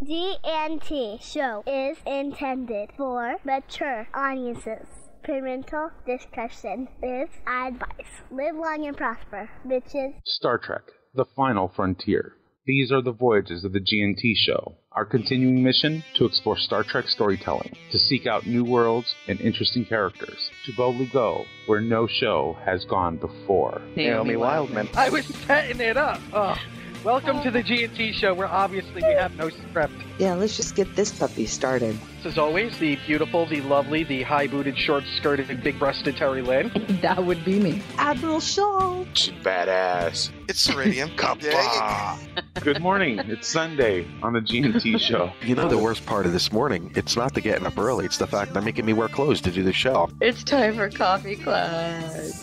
GNT show is intended for mature audiences. Parental discretion is advised. Live long and prosper, bitches. Star Trek, The Final Frontier. These are the voyages of the GNT show. Our continuing mission, to explore Star Trek storytelling, to seek out new worlds and interesting characters, to boldly go where no show has gone before. Naomi Wildman. I was setting it up. Oh. Welcome to the GNT show, where obviously we have no script. Yeah, let's just get this puppy started. As always, the beautiful, the lovely, the high-booted, short-skirted, big-breasted Terry Lynn. That would be me. Admiral Shaw. She's badass. It's Ceridium. Good morning. It's Sunday on the GNT show. You know the worst part of this morning? It's not the getting up early. It's the fact they're making me wear clothes to do the show. It's time for Coffee Clutch.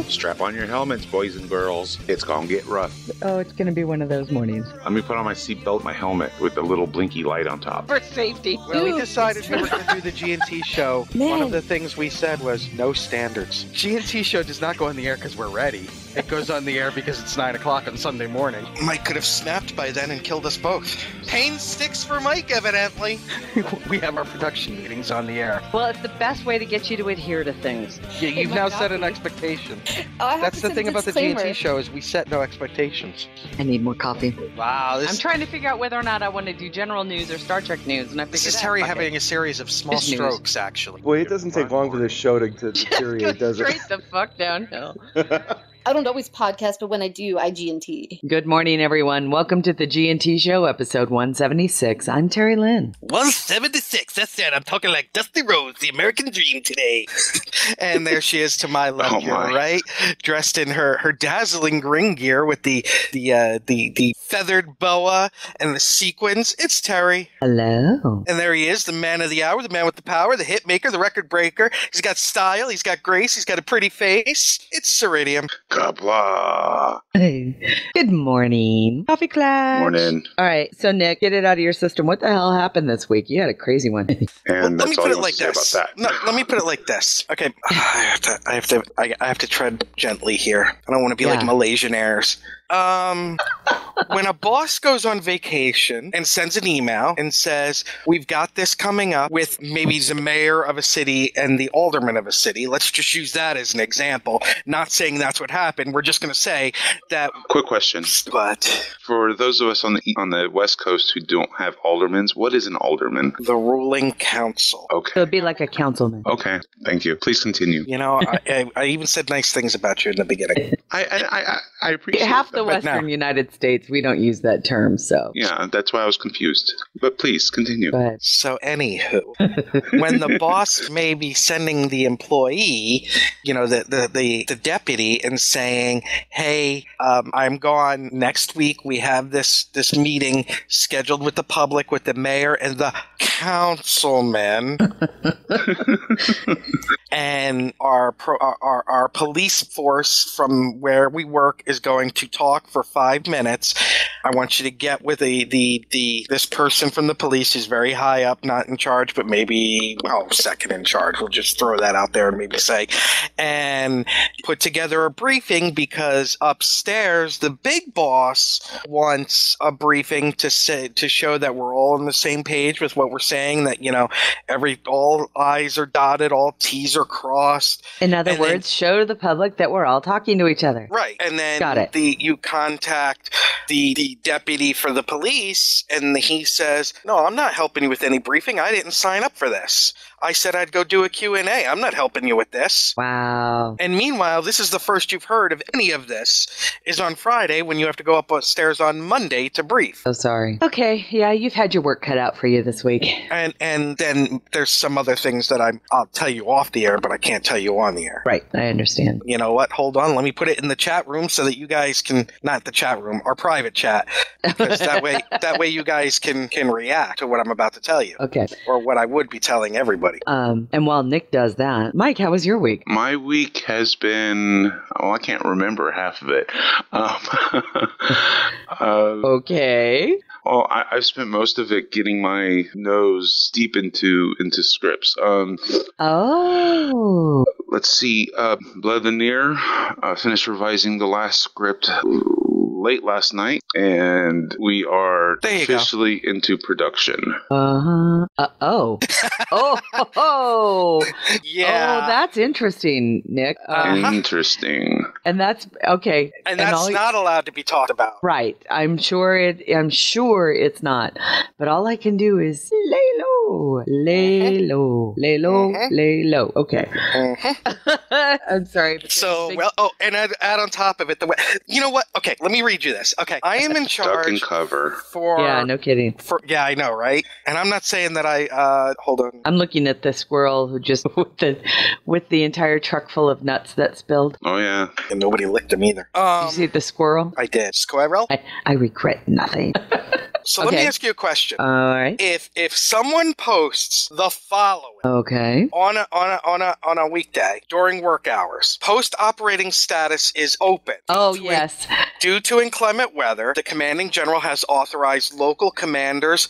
Strap on your helmets, boys and girls. It's gonna get rough. Oh, it's going to be one of those mornings. Let me put on my seatbelt, my helmet with the little blinky light on top. For safety. When we decided we were going to do the GNT show, Man. one of the things we said was no standards. GNT show does not go on the air because we're ready. It goes on the air because it's 9 o'clock on Sunday morning. Mike could have snapped by then and killed us both. Pain sticks for Mike, evidently. We have our production meetings on the air. Well, it's the best way to get you to adhere to things. Yeah, you've now set an expectation. That's the thing about the GNT show, is we set no expectations. I need more coffee. Wow, I'm trying to figure out whether or not I want to do general news or Star Trek news, and I figured this is out. Terry Fuck it. having a series of small It's news. strokes, actually. Boy, it doesn't take long for this show to deteriorate, does it? Straight the fuck downhill. I don't always podcast, but when I do, I GNT. Good morning, everyone. Welcome to the GNT Show, episode 176. I'm Terry Lynn. 176. That's it. I'm talking like Dusty Rhodes, the American Dream today. And there she is to my left, Oh, your my. right, dressed in her dazzling green gear with the feathered boa and the sequins. It's Terry. Hello. And there he is, the man of the hour, the man with the power, the hit maker, the record breaker. He's got style, he's got grace, he's got a pretty face. It's Ceridium. Kabla. Hey. Good morning. Coffee class. Morning. All right, so Nick, get it out of your system. What the hell happened this week? You had a crazy one. And Let me that's all put you it want like to say this. about that. No, let me put it like this. Okay, I have to tread gently here. I don't want to be like Malaysian Airs. When a boss goes on vacation and sends an email and says, we've got this coming up with maybe the mayor of a city and the alderman of a city, let's just use that as an example. Not saying that's what happened. We're just going to say that. Quick question. But For those of us on the West Coast who don't have aldermans, what is an alderman? the ruling council. Okay. So it'd be like a councilman. Okay. Thank you. Please continue. You know, I even said nice things about you in the beginning. I appreciate Half that. the Western United States, we don't use that term, so. Yeah, that's why I was confused. But please continue. Go ahead. So anywho, when the boss may be sending the employee, you know, the deputy, and saying, hey, I'm gone next week. We have this meeting scheduled with the public, with the mayor and the councilman. And our police force from where we work is going to talk for 5 minutes. I want you to get with this person from the police who's very high up, not in charge, but maybe second in charge. We'll just throw that out there and maybe say, and put together a briefing, because upstairs the big boss wants a briefing to show that we're all on the same page with what we're saying. That all I's are dotted, all T's are crossed. In other words, show to the public that we're all talking to each other. Right. And then Got it. You contact the deputy for the police, and he says, no, I'm not helping you with any briefing. I didn't sign up for this. I said I'd go do a Q&A. I'm not helping you with this. Wow. And meanwhile, this is the first you've heard of any of this, is on Friday, when you have to go upstairs on Monday to brief. So sorry. Okay, yeah, you've had your work cut out for you this week. And then there's some other things that I'll tell you off the air, but I can't tell you on the air. Right, I understand. You know what? Hold on. Let me put it in the chat room so that you guys can, not the chat room, our private chat, because that way you guys can react to what I'm about to tell you. Okay. Or what I would be telling everybody. And while Nick does that, Mike, how was your week? My week has been, I can't remember half of it. Okay. Well, I've spent most of it getting my nose deep into scripts. Let's see. Blood the Near. Finished revising the last script late last night, and we are officially into production. Oh. Oh. Yeah. Oh, that's interesting, Nick. Interesting. And that's okay. And that's not allowed to be talked about. Right. I'm sure it's not. But all I can do is lay low, lay low, lay low, lay low. Okay. I'm sorry. And add on top of it, you know what? Okay, let me read you this. Okay, I am in charge. Duck and cover. Yeah, no kidding. Yeah, I know, right? And I'm not saying that I, hold on. I'm looking at the squirrel who just, with the entire truck full of nuts that spilled. Oh, yeah. And nobody licked him either. Did you see the squirrel? I did. Squirrel? I regret nothing. So let me ask you a question. All right. If someone posts the following on a weekday during work hours, post operating status is open. Oh, yes. Due to inclement weather, the commanding general has authorized local commanders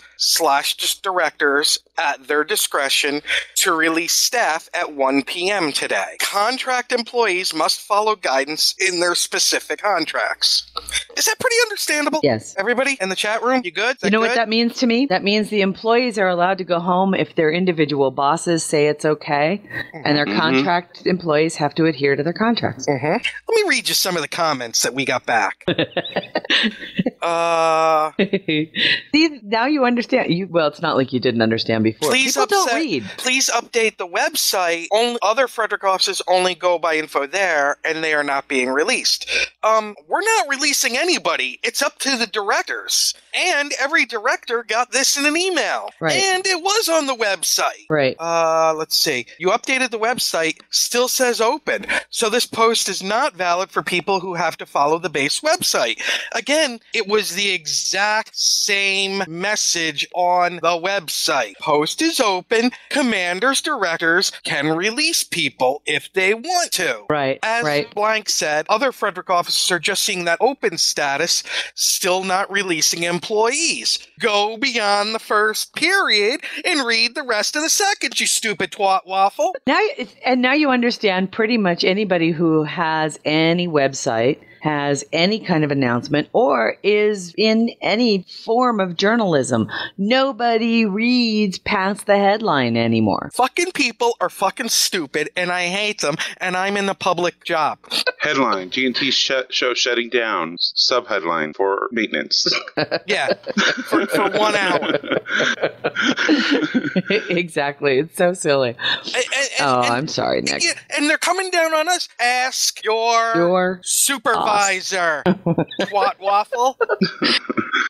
/ directors at their discretion to release staff at 1 p.m. today. Contract employees must follow guidance in their specific contracts. Is that pretty understandable? Yes. Everybody in the chat room, you good? You know what that means to me? That means the employees are allowed to go home if their individual bosses say it's okay, and their contract employees have to adhere to their contracts. Let me read you some of the comments that we got back. See, now you understand. Well, it's not like you didn't understand before. Please update the website. Other Frederick offices only go by info there, and they are not being released. We're not releasing anybody. It's up to the directors. And every director got this in an email. Right. And it was on the website. Right. Let's see. You updated the website, still says open. So this post is not valid for people who have to follow the base website. Again, it was the exact same message on the website. Post is open. Commanders, directors can release people if they want to. Right. As Blank said, other Frederick offices are just seeing that open status, still not releasing employees. Go beyond the first period and read the rest of the second, you stupid twat waffle. Now you understand pretty much anybody who has any website, has any kind of announcement, or is in any form of journalism. Nobody reads past the headline anymore. Fucking people are fucking stupid, and I hate them, and I'm in the public job. Headline, G&T show shutting down. Subheadline, for maintenance. Yeah, for 1 hour. Exactly. It's so silly. I'm sorry, Nick. And they're coming down on us. Ask your supervisor. Twat waffle.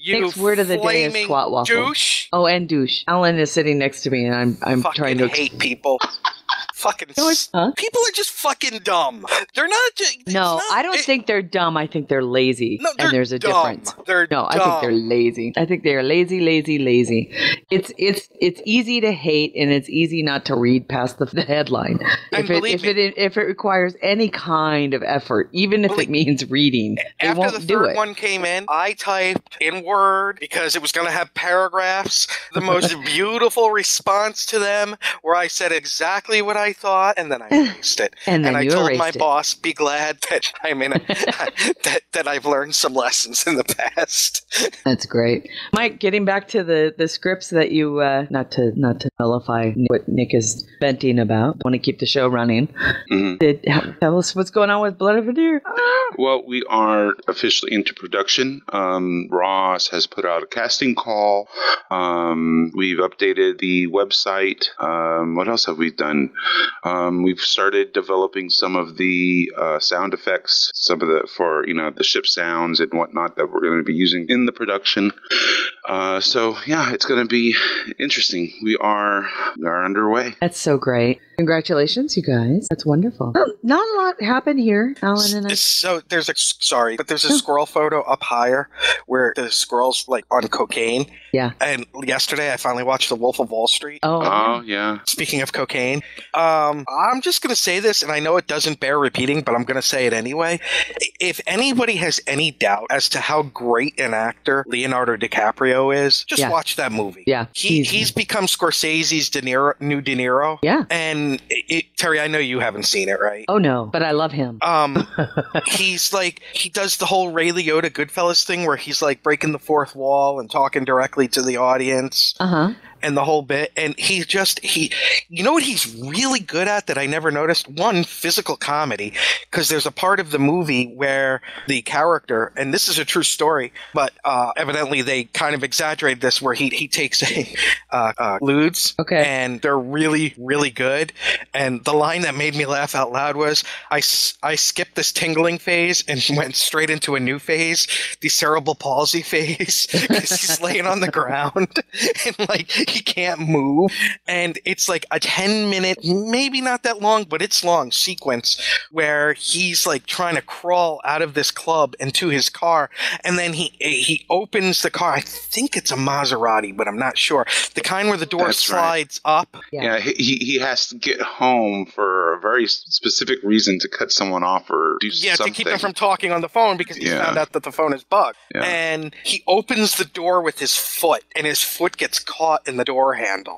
Nick's word of the day is twat waffle. Douche. Oh, and douche. Alan is sitting next to me, and I'm trying to hate people. People are just fucking dumb. They're not just... I don't think they're dumb. I think they're lazy. No, and there's a difference. I think they're lazy. I think they're lazy. It's easy to hate, and it's easy not to read past the headline. If it requires any kind of effort, even if it means reading, they won't do it. After the third one came in, I typed in Word, because it was going to have paragraphs, the most beautiful response to them, where I said exactly what I thought, and then I erased it. and I told my boss, be glad that I'm in that I've learned some lessons in the past. That's great. Mike, getting back to the scripts that you not to nullify what Nick is venting about. Want to keep the show running. Tell us what's going on with Blood of a Deer. Well, we are officially into production. Ross has put out a casting call. We've updated the website. What else have we done? We've started developing some of the sound effects, for the ship sounds and whatnot that we're going to be using in the production. So yeah, it's going to be interesting. We are underway. That's so great. Congratulations, you guys. That's wonderful. Well, not a lot happened here, Alan and I. So there's a squirrel photo up higher where the squirrel's like on cocaine. Yeah. And yesterday I finally watched The Wolf of Wall Street. Oh yeah. Speaking of cocaine, I'm just going to say this, and I know it doesn't bear repeating, but I'm going to say it anyway. If anybody has any doubt as to how great an actor Leonardo DiCaprio DiCaprio is, just Yeah. watch that movie. Yeah. He's become Scorsese's new De Niro. Yeah. And Terry, I know you haven't seen it, right? Oh, no, but I love him. He's like, he does the whole Ray Liotta Goodfellas thing where he's like breaking the fourth wall and talking directly to the audience. Uh-huh. And the whole bit. And you know what he's really good at that I never noticed? One, physical comedy. Because there's a part of the movie where the character, and this is a true story, but evidently they kind of exaggerated this, where he takes lewds. Okay. And they're really, really good. And the line that made me laugh out loud was, I skipped this tingling phase and went straight into a new phase, the cerebral palsy phase, because he's laying on the ground and like he can't move. And it's like a 10-minute, maybe not that long, but it's long sequence where he's like trying to crawl out of this club into his car. And then he opens the car. I think it's a Maserati, but I'm not sure. The kind where the door slides up. Yeah, he has to get home for a very specific reason, to cut someone off or do something. To keep them from talking on the phone, because he found out that the phone is bugged. Yeah. And he opens the door with his foot, and his foot gets caught in the door handle.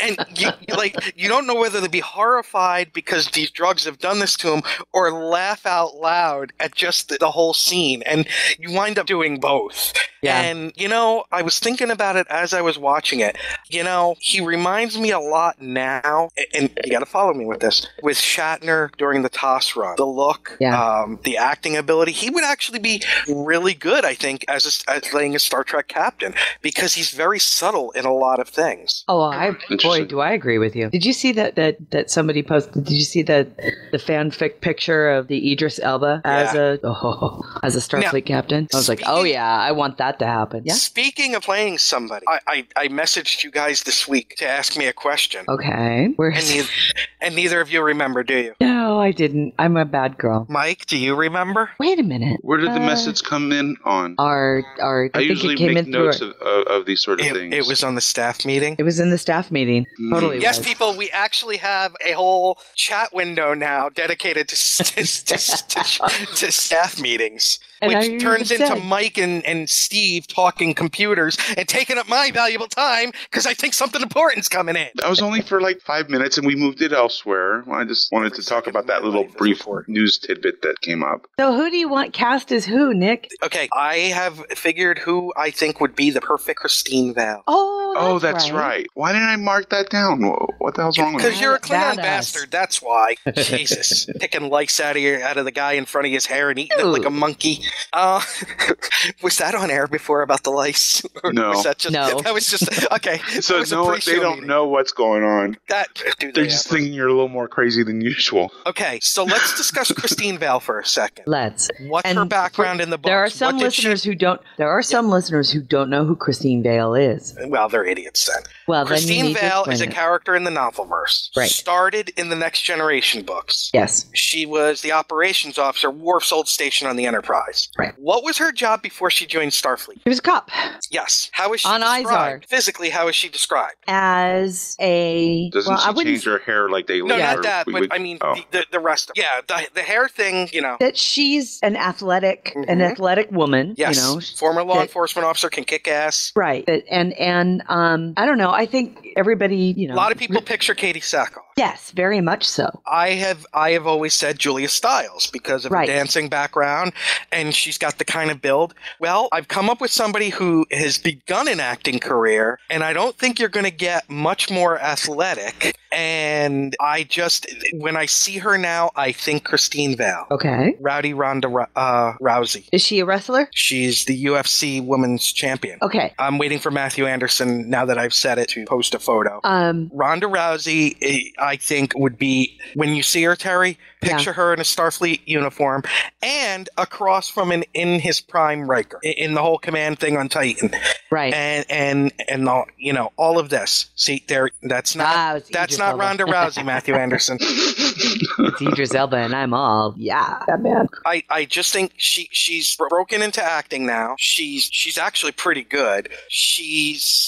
And you don't know whether to be horrified because these drugs have done this to him, or laugh out loud at just the whole scene. And you wind up doing both. Yeah. And, I was thinking about it as I was watching it. He reminds me a lot now, and you got to follow me with this, with Shatner during the TOS run. The look, the acting ability. He would actually be really good, I think, as playing a Star Trek captain, because he's very subtle in a lot of things. Oh, boy, do I agree with you. Did you see that somebody posted? Did you see the fanfic picture of the Idris Elba as a Starfleet captain? I was like, oh yeah, I want that to happen. Yeah. Speaking of playing somebody, I messaged you guys this week to ask me a question. Okay. And neither of you remember, do you? No, I didn't. I'm a bad girl. Mike, do you remember? Wait a minute. Where did the message come in on? I think usually it came make in notes of these sort of things. It was on the staff meeting. It was in the staff meeting. Totally. Yes, was. people, we actually have a whole chat window now dedicated to staff meetings. And which turns into Mike and Steve talking computers and taking up my valuable time because I think something important's coming in. That was only for like 5 minutes and we moved it elsewhere. I just wanted to talk about that little brief news tidbit that came up. So who do you want cast as who, Nick? Okay, I have figured who I think would be the perfect Christine Vale. Oh, that's right. Why didn't I mark that down? What the hell's wrong with me? Because you're a Klingon bastard, that's why. Jesus. Picking lice out of the guy in front of his hair and eating it like a monkey. Was that on air before about the lice? No. Was that just, no. That was just, okay. So they don't know what's going on. They're just thinking you're a little more crazy than usual. Okay, so let's discuss Christine Vale for a second. Let's. What's her background in the book? There are some listeners who don't. There are some listeners who don't know who Christine Vale is. Well, they're idiots then. Well, Christine then Vale is a character in the novelverse. Right. Started in the Next Generation books. Yes. She was the operations officer, Worf's old station on the Enterprise. Right. What was her job before she joined Starfleet? She was a cop. Yes. How is she on described? Izar. Physically, how is she described? As a... Doesn't she change her hair like they... No, not that, but I mean the rest of it. Yeah, the hair thing, That she's an athletic woman. Yes. Former law enforcement officer, can kick ass. Right. And I don't know. I think everybody, A lot of people picture Katie Sackhoff. Yes, very much so. I have always said Julia Stiles because of her dancing background, and she's got the kind of build. Well, I've come up with somebody who has begun an acting career, and I don't think you're going to get much more athletic. And when I see her now, I think Christine Vale. Okay. Rowdy Ronda Rousey. Is she a wrestler? She's the UFC women's champion. Okay. I'm waiting for Matthew Anderson, now that I've said it, to post a photo. Ronda Rousey, I think, would be, when you see her, Terry, picture her in a Starfleet uniform and across from an in his prime Riker in the whole command thing on Titan. Right. And all of this. See, that's not Ronda Rousey, Matthew Anderson. It's Idris Elba, and I'm all, yeah, Batman. I just think she's broken into acting now. She's actually pretty good.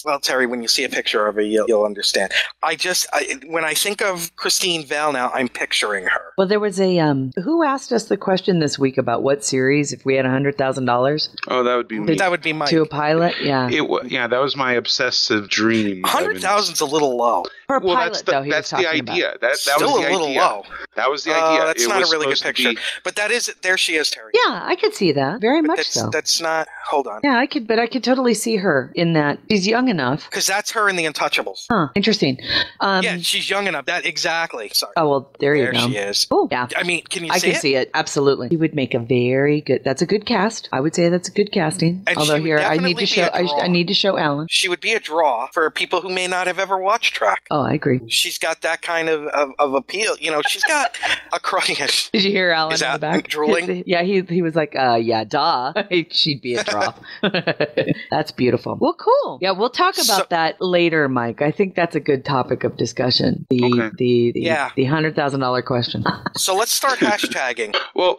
Well, Terry, when you see a picture of her, you'll understand. When I think of Christine Vale now, I'm picturing her. Well, there was a who asked us the question this week about what series if we had $100,000? Oh, that would be me. That would be Mike. To a pilot, yeah. That was my obsessive dream. 100,000's a little low. For a pilot, that's the idea. That Still was the a little idea. low. That was the idea. That's it not was a really good supposed picture. to But there she is, Terry. Yeah, I could see that. Very much so. That's not, hold on. Yeah, I could totally see her in that. She's young enough. Because that's her in The Untouchables. Huh, interesting. Yeah, she's young enough. Exactly. Sorry. Oh, well, there you go. There she is. Oh, yeah. I mean, can you see it? I can see it, absolutely. She would make a very good, that's a good cast. I would say that's a good casting. And although she would here, I need definitely to be show, a draw. I need to show Alan. She would be a draw for people who may not have ever watched Trek. Oh, I agree. She's got that kind of appeal. She's got a crush. Did you hear Alan Is in the that back? drooling? Yeah, he was like, yeah, duh. She'd be a draw. That's beautiful. Well, cool. Yeah, we'll talk about that later, Mike. I think that's a good topic of discussion. The $100,000 question. So let's start hashtagging. Well,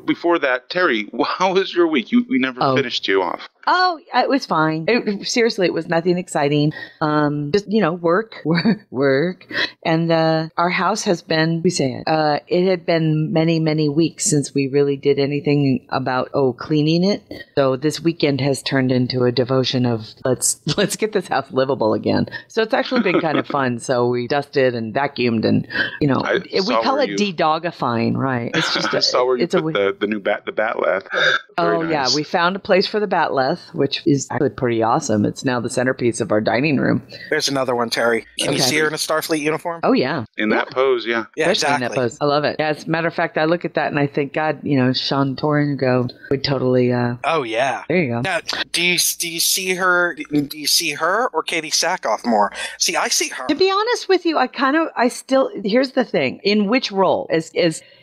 before that, Terry, how was your week? We never finished you off. Oh, it was fine. Seriously, it was nothing exciting. Just, work. And our house has been, it had been many, many weeks since we really did anything about, cleaning it. So this weekend has turned into a devotion of let's get this house livable again. So it's actually been kind of fun. So we dusted and vacuumed and, we call it de-dogifying, right? It's just I saw where you put the new bat lath. Oh, nice. Yeah. We found a place for the bat lath, which is actually pretty awesome. It's now the centerpiece of our dining room. There's another one, Terry. Can you see her in a Starfleet uniform? Oh, yeah. In that pose, yeah. Yeah, especially exactly. In that pose. I love it. Yeah, as a matter of fact, I look at that and I think, God, Sean Torren would totally... oh, yeah. There you go. Now, do you see her? Do you see her or Katie Sackhoff more? See, I see her. To be honest with you, here's the thing. In which role?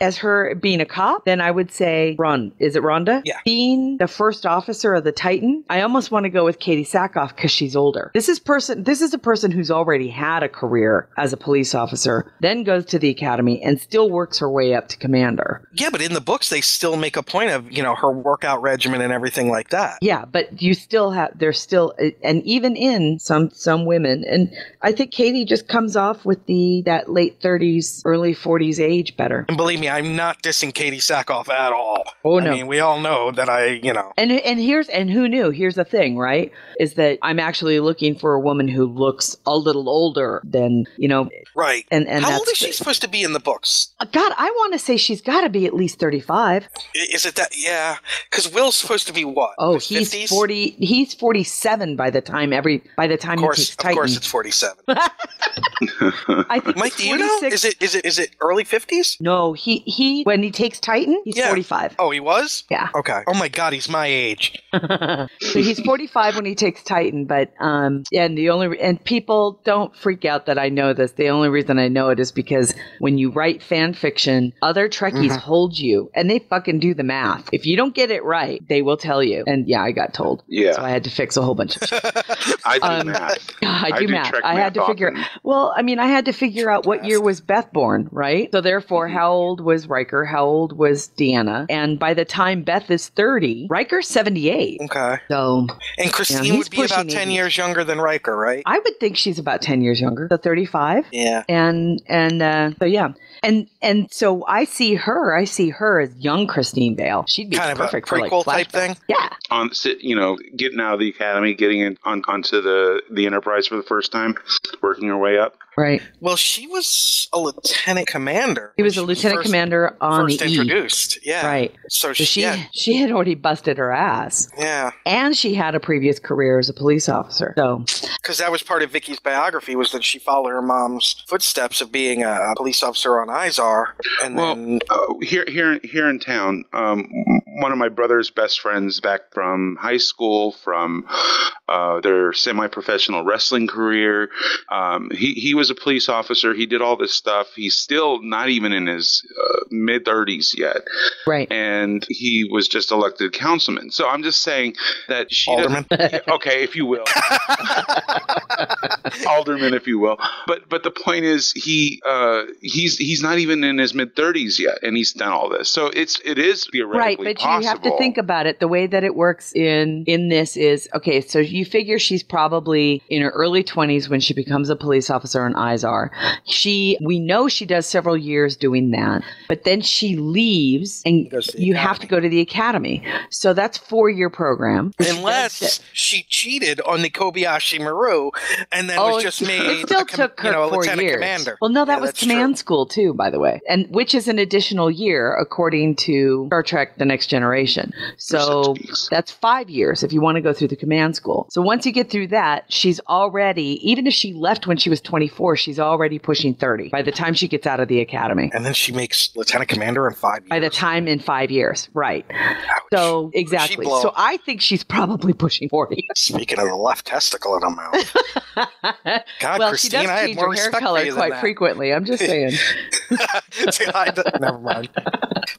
As her being a cop, then I would say is it Rhonda? Yeah. Being the first officer of the Titan, I almost want to go with Katie Sackhoff because she's older. This is a person who's already had a career as a police officer, then goes to the academy and still works her way up to commander. Yeah, but in the books, they still make a point of, her workout regimen and everything like that. Yeah, but you still there's still, and even in some women, and I think Katie just comes off with that late 30s, early 40s age better. And believe me, I'm not dissing Katie Sackhoff at all. Oh, no. I mean, we all know that And who knew? Here's the thing, right? Is that I'm actually looking for a woman who looks a little older than, Right. And how old is she supposed to be in the books? God, I want to say she's got to be at least 35. Is it that? Yeah. Because Will's supposed to be what? Oh, he's 50s? 40. He's 47 by the time he takes Titan. Of course, it's 47. I think Mike, do you know? Is it early 50s? No, he when he takes Titan, he's 45. Oh, he was? Yeah. Okay. Oh my God, he's my age. So he's 45 when he takes Titan, but and people don't freak out that I know this. The only reason I know it is because when you write fan fiction, other Trekkies hold you, and they fucking do the math. If you don't get it right, they will tell you. And yeah, I got told. Yeah. So I had to fix a whole bunch of shit. I do math. I do math. I had to figure. Well, I mean, I had to figure out what year was Beth born, right? So therefore, how old was Riker? How old was Deanna? And by the time Beth is 30, Riker's 78. Okay. So. And Christine would be about 10 years younger than Riker, right? I would think she's about 10 years younger. So 35. Yeah. And so yeah. And so I see her as young Christine Vale. She'd be kind perfect of a prequel type thing. Yeah. Getting out of the academy, getting onto the Enterprise for the first time, working her way up. Right. Well, she was a lieutenant commander. He was a lieutenant commander on first the introduced. Yeah. Right. So she had already busted her ass. Yeah. And she had a previous career as a police officer. So. Because that was part of Vicky's biography, was that she followed her mom's footsteps of being a police officer on Izar. And here in town, one of my brother's best friends back from high school, from their semi-professional wrestling career, he was a police officer. He did all this stuff. He's still not even in his mid-30s yet. Right. And he was just elected councilman. So I'm just saying that she Alderman. Okay, if you will. Alderman, if you will. But the point is, he's he's not even in his mid-30s yet, and he's done all this. So it is theoretically right, but possible. you have to think about it. The way that it works in this is, okay, so you figure she's probably in her early 20s when she becomes a police officer in Izar. We know she does several years doing that, but then she leaves and you have to go to the academy. So that's 4-year program. Unless she cheated on the Kobayashi Maru and then was just made it still took her 4 lieutenant years. commander. Well, no, that was command school too, by the way, and which is an additional year according to Star Trek: The Next Generation. So that's 5 years if you want to go through the command school. So once you get through that, she's already, even if she left when she was 24, she's already pushing 30 by the time she gets out of the academy. And then she makes lieutenant commander in 5 years. By the time in 5 years, right. Ouch. So exactly. So I think she's probably pushing 40. Speaking of the left testicle in her mouth. God, well, Christine, she does I had change more her hair respect color for you than quite that. frequently. I'm just saying. Never mind.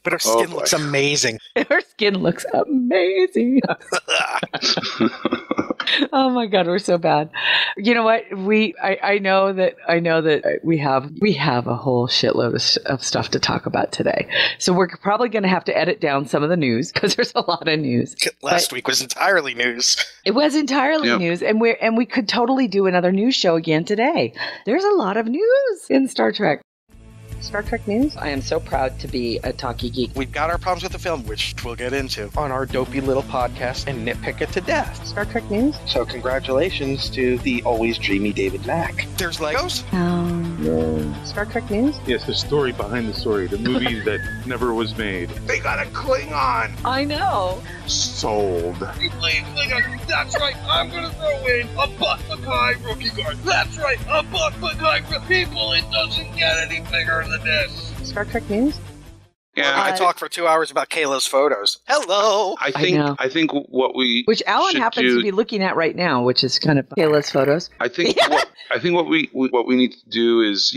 But her skin looks amazing. Her skin looks amazing. Oh my God, we're so bad. You know what? I know that we have a whole shitload of stuff to talk about today. So we're probably going to have to edit down some of the news because there's a lot of news. Last week was entirely news. It was entirely news, and we could totally do another news show again today. There's a lot of news in Star Trek. Star Trek news. I am so proud to be a talkie geek. We've got our problems with the film, which we'll get into on our dopey little podcast and nitpick it to death. Star Trek news. So congratulations to the always dreamy David Mack. There's Legos? No. Star Trek news. Yes, the story behind the story. The movie that never was made. They got a Klingon! I know. Sold. Klingon. That's right. I'm going to throw in a Buck Mackay rookie guard. That's right. A Buck Mackay. People, it doesn't get any bigger than this. Star Trek news. Yeah, I talk for 2 hours about Kayla's photos. Hello. I think what we which Alan should happens to be looking at right now, which is kind of Kayla's photos. I think what we need to do is,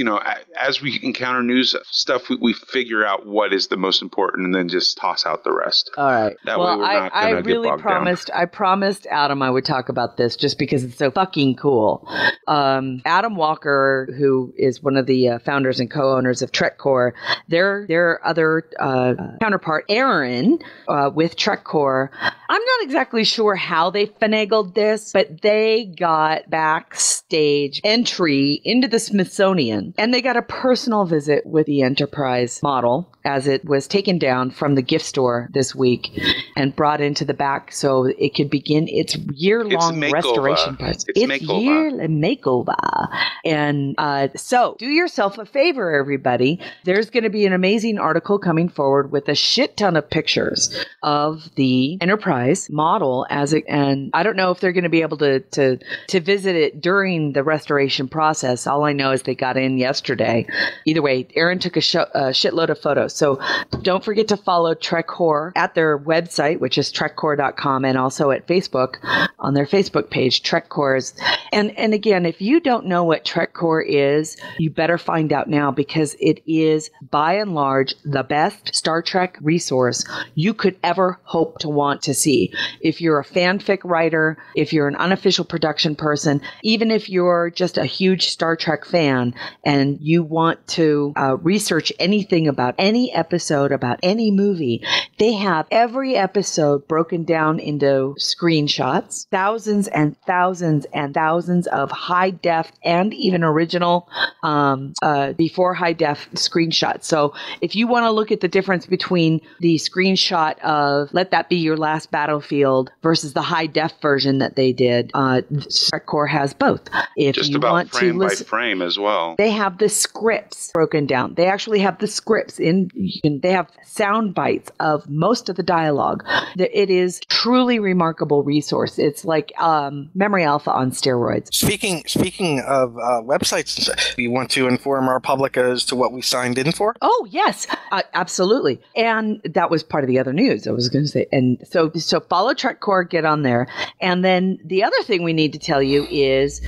as we encounter news stuff, we figure out what is the most important and then just toss out the rest. All right. That way we're not going to get bogged down. I promised Adam I would talk about this just because it's so fucking cool. Adam Walker, who is one of the founders and co-owners of TrekCore, their other counterpart, Aaron, with TrekCore. I'm not exactly sure how they finagled this, but they got backstage entry into the Smithsonian, and they got a personal visit with the Enterprise model as it was taken down from the gift store this week and brought into the back so it could begin its year-long restoration process. It's yearly makeover. And so do yourself a favor, everybody. There's going to be an amazing article coming forward with a shit ton of pictures of the Enterprise model and I don't know if they're going to be able to visit it during the restoration process. All I know is they got in yesterday. Either way, Aaron took a shitload of photos. So don't forget to follow TrekCore at their website, which is trekcore.com, and also at Facebook on their Facebook page, TrekCore. And again, if you don't know what TrekCore is, you better find out now because it is by and large the best Star Trek resource you could ever hope to want to see. If you're a fanfic writer, if you're an unofficial production person, even if you're just a huge Star Trek fan and you want to research anything about any episode, about any movie, they have every episode broken down into screenshots, thousands and thousands and thousands of high def and even original before high def screenshots. So if you want to look at the difference between the screenshot of Let That Be Your Last Battlefield versus the high def version that they did, TrekCore has both. If just you about want frame to by listen, frame as well. they have the scripts broken down. They actually have the scripts they have sound bites of most of the dialogue. It is truly remarkable resource. It's like Memory Alpha on steroids. Speaking of websites, we want to inform our public as to what we signed in for. Oh yes, absolutely. And that was part of the other news I was going to say. And so So follow Trek Core, get on there. And then the other thing we need to tell you is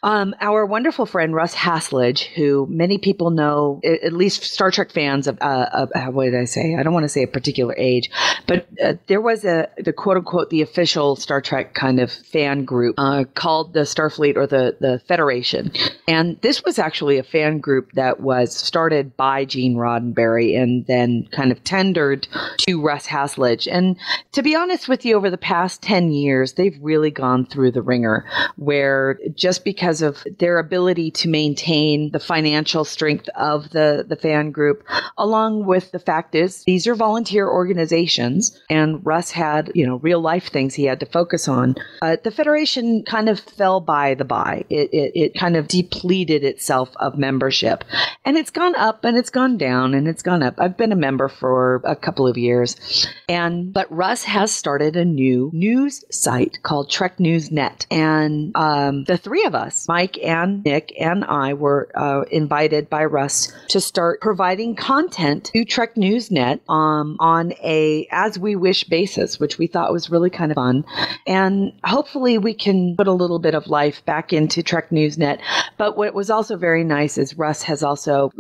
our wonderful friend Russ Haslage, who many people know, at least Star Trek fans of what did I say? I don't want to say a particular age, but there was the quote unquote the official Star Trek kind of fan group called the Starfleet or the Federation. And this was actually a fan group that was started by Gene Roddenberry and then kind of tendered to Russ Haslage. And to be honest with you, over the past 10 years, they've really gone through the ringer, where just because of their ability to maintain the financial strength of the fan group, along with the fact is these are volunteer organizations, and Russ had, real life things he had to focus on. The Federation kind of fell by the by. It kind of depleted itself of membership, and it's gone up and it's gone down and it's gone up. I've been a member for a couple of years, but Russ has started a new news site called Trek News Net, and the three of us, Mike and Nick and I, were invited by Russ to start providing content to Trek News Net on a as we wish basis, which we thought was really kind of fun. And hopefully we can put a little bit of life back into Trek News Net. But what was also very nice is Russ has also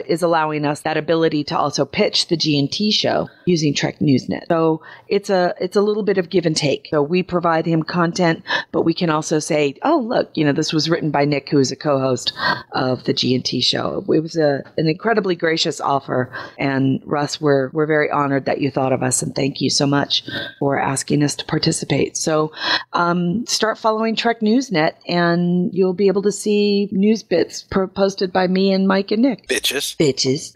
is allowing us that ability to also pitch the G&T show using Trek News Net. So it's a little bit of give and take. So we provide him content, but we can also say, oh, look, this was written by Nick, who is a co-host of the G&T show. It was an incredibly gracious offer. And Russ, we're very honored that you thought of us, and thank you so much for asking us to participate. So start following Trek News Net, and you'll be able to see news bits posted by me and Mike and Nick. Bitches.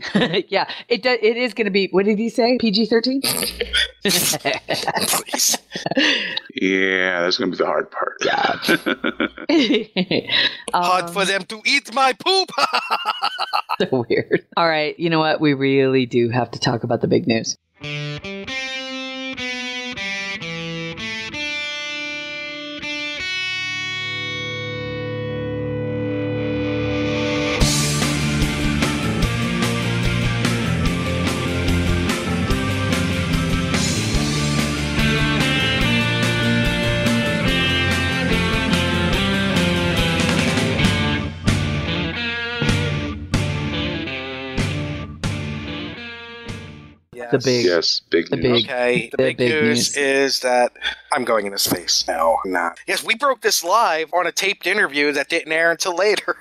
Yeah, it is going to be, what did he say? PG-13? Please. Yeah, that's going to be the hard part. Yeah. Hard for them to eat my poop. So weird. All right, you know what? We really do have to talk about the big news. The big news. Okay, the big news is that I'm going in his face. No, I'm not. Yes, we broke this live on a taped interview that didn't air until later.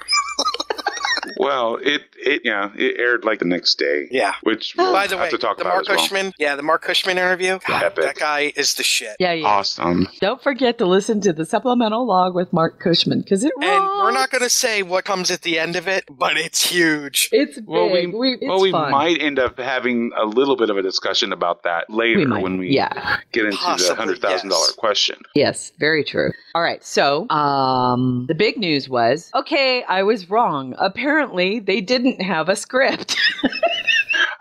Well, it aired like the next day. Yeah. Which we'll by the have way, to talk the about Mark as well. Cushman, the Mark Cushman interview. God, Epic. that guy is the shit. Yeah. Awesome. Don't forget to listen to the supplemental log with Mark Cushman, because it rocks. And we're not going to say what comes at the end of it, but it's huge. It's big. We fun. might end up having a little bit of a discussion about that later when we get into Possibly, the $100,000 question. Yes, very true. All right, so the big news was, okay, I was wrong. Apparently, they didn't have a script.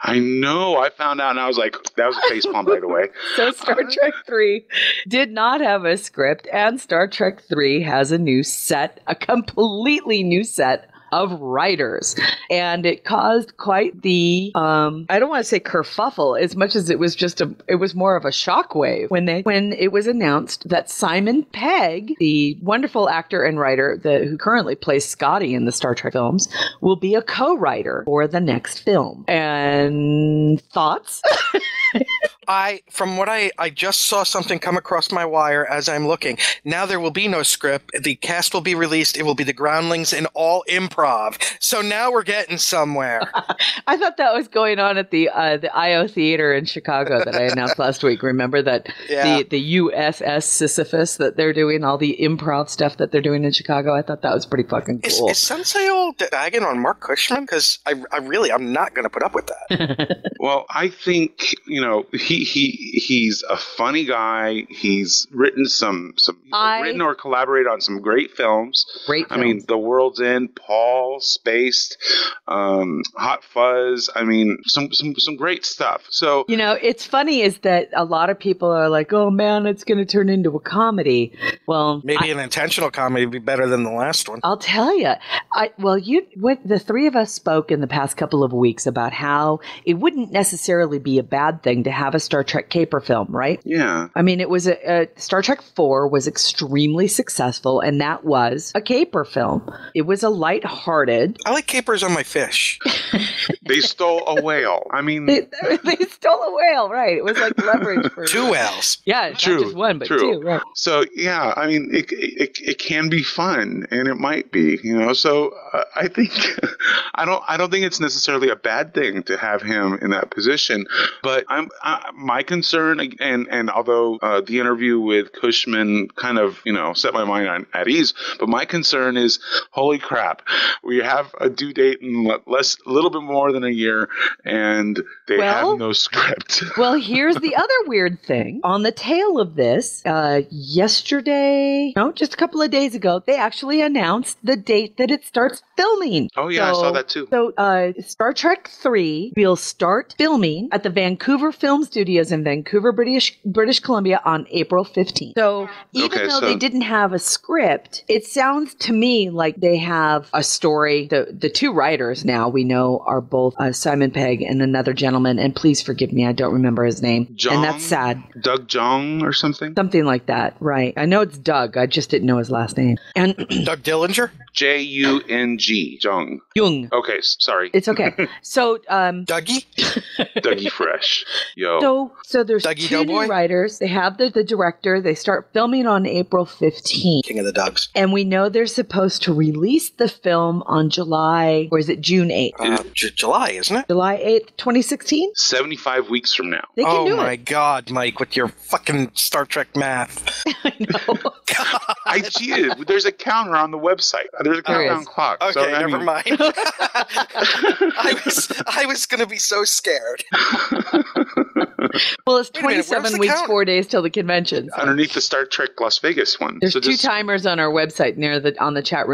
I know. I found out and I was like, that was a facepalm, by the way. So Star Trek 3 did not have a script, and Star Trek 3 has a completely new set of writers. And it caused quite the, I don't want to say kerfuffle as much as it was it was more of a shockwave when it was announced that Simon Pegg, the wonderful actor and writer who currently plays Scotty in the Star Trek films, will be a co-writer for the next film. And thoughts? From what I just saw something come across my wire as I'm looking. Now there will be no script. The cast will be released. It will be the Groundlings and all improv. So now we're getting somewhere. I thought that was going on at the IO Theater in Chicago that I announced last week. Remember that the USS Sisyphus that they're doing, all the improv stuff that they're doing in Chicago? I thought that was pretty fucking cool. Is Sensei old dagging on Mark Cushman? Because I'm not going to put up with that. Well, I think, he's a funny guy. He's written written or collaborated on some great films. I mean, The World's End, Paul, Spaced, Hot Fuzz. I mean, some great stuff. So it's funny is that a lot of people are like, "Oh man, it's going to turn into a comedy." Well, maybe an intentional comedy would be better than the last one. I'll tell you. The three of us spoke in the past couple of weeks about how it wouldn't necessarily be a bad thing to have a Star Trek caper film, right? Yeah. I mean, it was Star Trek 4 was extremely successful, and that was a caper film. It was a lighthearted. I like capers on my fish. They stole a whale. I mean, they stole a whale, right? It was like leverage for 2 whales. Yeah, true, not just one, but true. 2. Right. So yeah, I mean, it can be fun, and it might be, So I think I don't think it's necessarily a bad thing to have him in that position. But my concern, and although the interview with Cushman kind of set my mind at ease, but my concern is, holy crap, we have a due date in a little bit more than a year, and they have no script. Well, here's the other weird thing. On the tail of this, just a couple of days ago, they actually announced the date that it starts filming. Oh yeah, I saw that too. So Star Trek 3 will start filming at the Vancouver Film Studios in Vancouver, British Columbia on April 15th. So even though they didn't have a script, it sounds to me like they have a story. The 2 writers now we know are both Simon Pegg and another gentleman, and please forgive me, I don't remember his name. Jong? And that's sad. Doug Jong or something? Something like that, right. I know it's Doug, I just didn't know his last name. And Doug Dillinger? Jung. Jung. Okay, sorry. It's okay. So, Dougie? Dougie Fresh. Yo. So there's Dougie 2 new writers. They have the director. They start filming on April 15th. King of the Dougs. And we know they're supposed to release the film on July, or is it June 8th? July, isn't it? July 8th, 2016? 75 weeks from now. They can do Oh my it. God, Mike, with your fucking Star Trek math. I know. I cheated. There's a counter on the website. There's a countdown clock. Okay, So, never mind. I was going to be so scared. Well, it's Wait a minute, 27 where's the weeks, counter? 4 days till the convention. So. Underneath the Star Trek Las Vegas one. There's so 2 timers on our website on the chat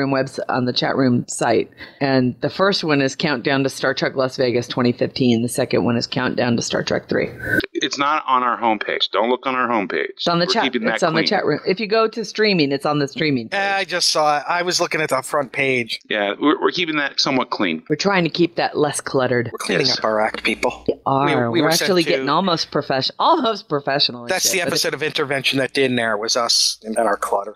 room site, and the first one is Countdown to Star Trek Las Vegas 2015. The second one is Countdown to Star Trek 3. It's not on our homepage. Don't look on our homepage. It's on the chat. It's on the chat room. If you go to streaming, it's on the streaming page. I just saw it. I was looking at the front page. Yeah, we're keeping that somewhat clean. We're trying to keep that less cluttered. We're cleaning up our act, people. We are. We We're were sent actually to- getting almost professional. That's the episode of Intervention that didn't air, was us and our clutter.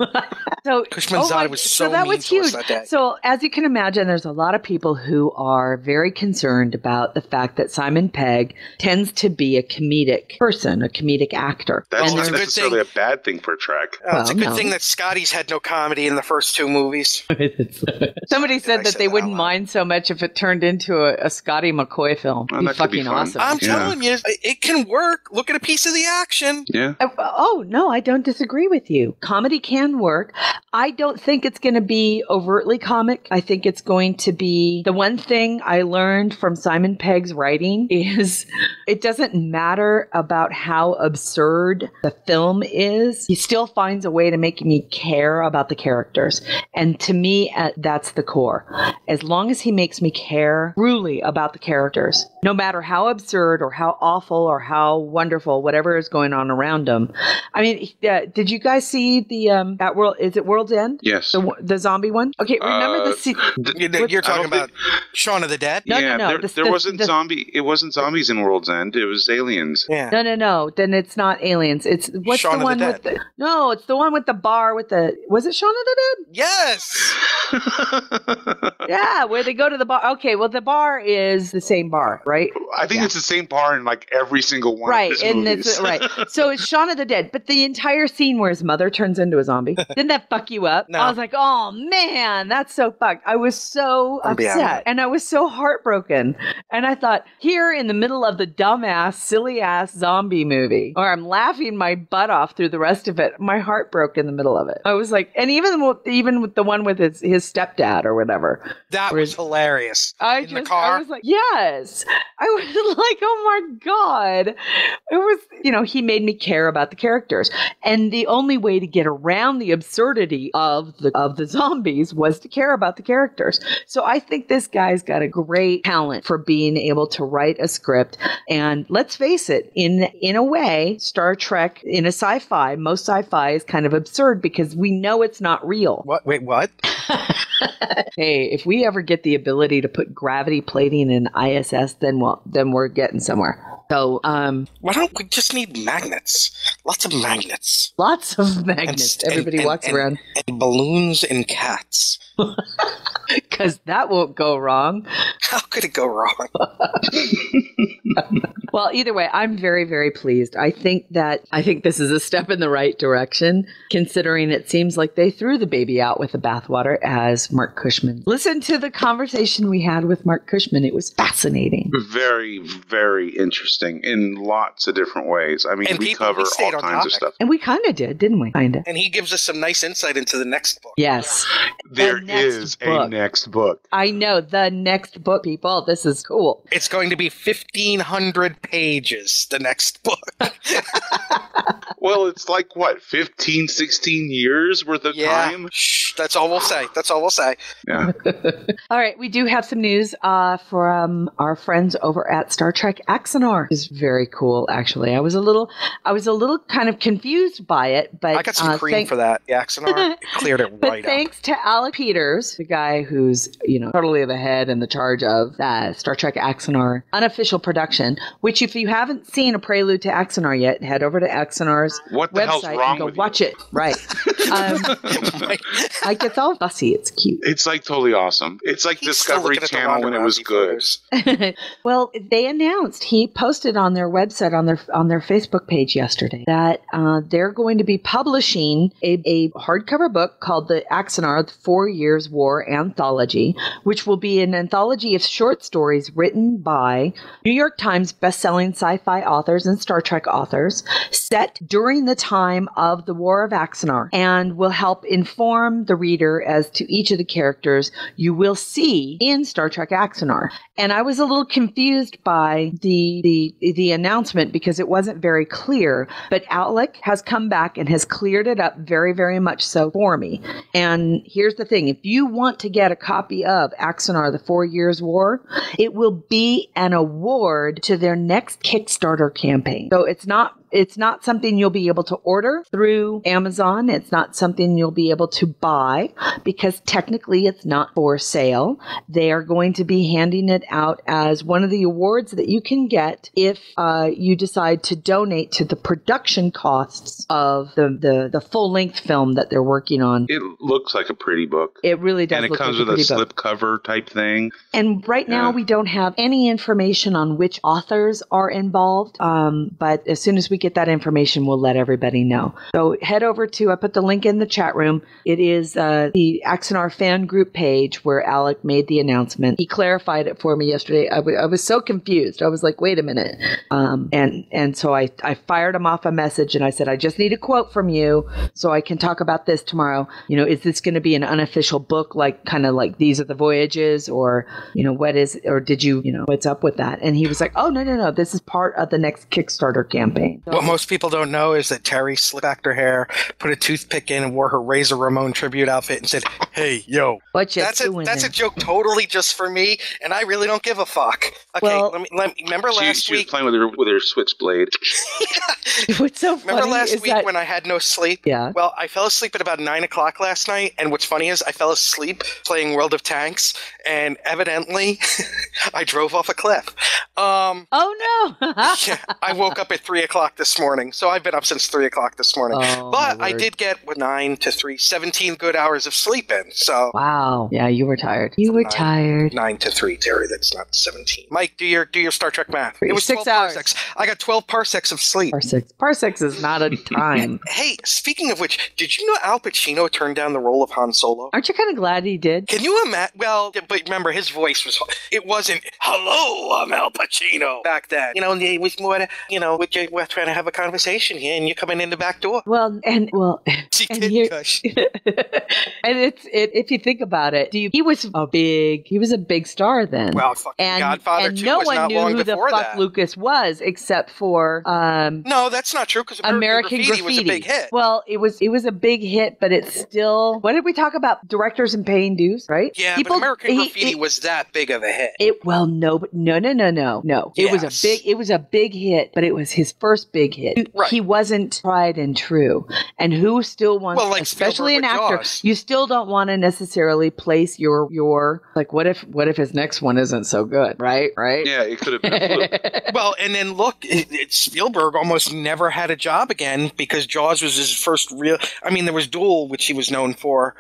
So Cushmanzade was so that mean was to us huge. that day. So as you can imagine, there's a lot of people who are very concerned about the fact that Simon Pegg tends to be a comedic person, a comedic actor. That's And not there's- necessarily a bad thing for Trek. It's a good thing that Scotty's had no comedy in the first 2 movies. Somebody said that they wouldn't mind so much if it turned into a Scotty McCoy film. Oh, It'd be that could be fucking fun. awesome. I'm telling you, it can work. Look at a piece of the action. Yeah. Oh, no, I don't disagree with you. Comedy can work. I don't think it's going to be overtly comic. I think it's going to be the one thing I learned from Simon Pegg's writing is it doesn't matter about how absurd the film is. He still finds a way to make me care about the characters. And to me, that's the core. As long as he makes me care truly about the characters, no matter how absurd or how awful or how wonderful, whatever is going on around him. I mean, did you guys see the is it World's End? Yes. The zombie one? Okay, remember You're talking about Shaun of the Dead? No. There wasn't zombie. It wasn't zombies in World's End. It was aliens. Yeah. No. Then it's not aliens. It's what's Shaun the of the one Dead. with no? It's the one with the bar with the. Was it Shaun of the Dead? Yes. Yeah, where they go to the bar. Okay, well the bar is the same bar, right? I think it's the same bar in like every single one Right, of his and movies. it's right. So it's Shaun of the Dead, but the entire scene where his mother turns into a zombie, didn't that fuck you up? No. I was like, oh man, that's so fucked. I was so upset and I was so heartbroken. And I thought, here in the middle of the dumbass, silly ass zombie movie, or I'm laughing my butt off through the rest of it, my heart broke in the middle of it. I was like, and even with the one with his stepdad or whatever. That was hilarious. I was like, yes. I was like, oh my God. It was, he made me care about the characters. And the only way to get around the absurdity absurdity of the zombies was to care about the characters. So I think this guy's got a great talent for being able to write a script. And let's face it, in a way, Star Trek in a sci-fi, most sci-fi is kind of absurd because we know it's not real. What? Wait, what? Hey, if we ever get the ability to put gravity plating in ISS, then we're getting somewhere. So, why don't we just need magnets? Lots of magnets. Lots of magnets. Everybody walks around. And balloons and cats. Because that won't go wrong. How could it go wrong? Well, either way, I'm very, very pleased. I think this is a step in the right direction, considering it seems like they threw the baby out with the bathwater, as Mark Cushman. Listen to the conversation we had with Mark Cushman. It was fascinating. Very, very interesting in lots of different ways. I mean, we cover all kinds of stuff. And we kind of did, didn't we? Kind of. And he gives us some nice insight into the next book. Yes. There is a next book. I know. The next book, people. This is cool. It's going to be 1,500 pages, the next book. Well, it's like, what, 15, 16 years worth of time? Shh, that's all we'll say. That's all we'll say. Yeah. All right. We do have some news from our friends over at Star Trek Axanar. It's very cool, actually. I was a little kind of confused by it, but I got some cream for that. The Axanar cleared it right up. Thanks to Alec Peters, the guy who's, totally the head and the charge of Star Trek Axanar unofficial production, which if you haven't seen A Prelude to Axanar yet, head over to Axanar's website and go watch it. Right. Like, it's all fussy. It's cute. It's like totally awesome. It's like Discovery Channel when it was good. Well, they announced, he posted on their website, on their Facebook page yesterday, that they're going to be publishing a hardcover book called the Axanar, the 4 Years War Anthology, which will be an anthology of short stories written by New York Times bestselling sci-fi authors and Star Trek authors set during the time of the War of Axanar, and will help inform the reader as to each of the characters you will see in Star Trek Axanar. And I was a little confused by the announcement because it wasn't very clear, but Alec has come back and has cleared it up very, very much so for me. And here's the thing. If you want to get a copy of Axanar, the 4 Years War, it will be an award to their next Kickstarter campaign. So it's not something you'll be able to order through Amazon. It's not something you'll be able to buy because technically it's not for sale. They are going to be handing it out as one of the awards that you can get if you decide to donate to the production costs of the full-length film that they're working on. It looks like a pretty book. It really does. And it comes with a slip cover type thing. And right now we don't have any information on which authors are involved. But as soon as we get that information, we'll let everybody know. So head over to, I put the link in the chat room. It is the Axanar fan group page where Alec made the announcement. He clarified it for me yesterday. I was so confused. I was like, wait a minute. And so I fired him off a message and I said, I just need a quote from you so I can talk about this tomorrow. Is this going to be an unofficial book, like kind of like These Are the Voyages, or, did you, what's up with that? And he was like, oh, no. This is part of the next Kickstarter campaign. What most people don't know is that Terry slicked back her hair, put a toothpick in, and wore her Razor Ramon tribute outfit and said, hey, yo. That's a joke totally just for me, and I really don't give a fuck. Okay, let me remember last week. She was playing with her switchblade. What's so funny? Remember last week when I had no sleep? Yeah. Well, I fell asleep at about 9 o'clock last night, and what's funny is I fell asleep playing World of Tanks, and evidently I drove off a cliff. Oh no! Yeah, I woke up at 3 o'clock this morning, so I've been up since 3 o'clock this morning. Oh, but I did get 9 to 3, 17 good hours of sleep in. So wow, yeah, you were tired. You were tired. 9 to 3, Terry. That's not 17. Mike, do your Star Trek math. It was 6 hours. Parsecs. I got 12 parsecs of sleep. Parsecs is not a time. Hey, speaking of which, did you know Al Pacino turned down the role of Han Solo? Aren't you kind of glad he did? Can you imagine? Well, but remember, his voice was. It wasn't. Hello, I'm Al Pacino. Back then, it was more. We're trying to have a conversation here, and you're coming in the back door. She did, Kush. And if you think about it, he was a big star then. Well, fucking Godfather 2 no was one not knew long who the before fuck that. Lucas was except for No, that's not true because American Graffiti was a big hit. Well, it was a big hit, but it's still. What did we talk about? Directors and paying dues, right? Yeah, but American Graffiti was that big of a hit. No. Yes. It was a big hit, but it was his first big hit. Right. He wasn't tried and true. And who still wants, especially an actor, Jaws. you still don't want to necessarily place your like, what if his next one isn't so good, right? Yeah, it could have been a fluke. Well, and then look, Spielberg almost never had a job again because Jaws was his first real. I mean, there was Duel, which he was known for,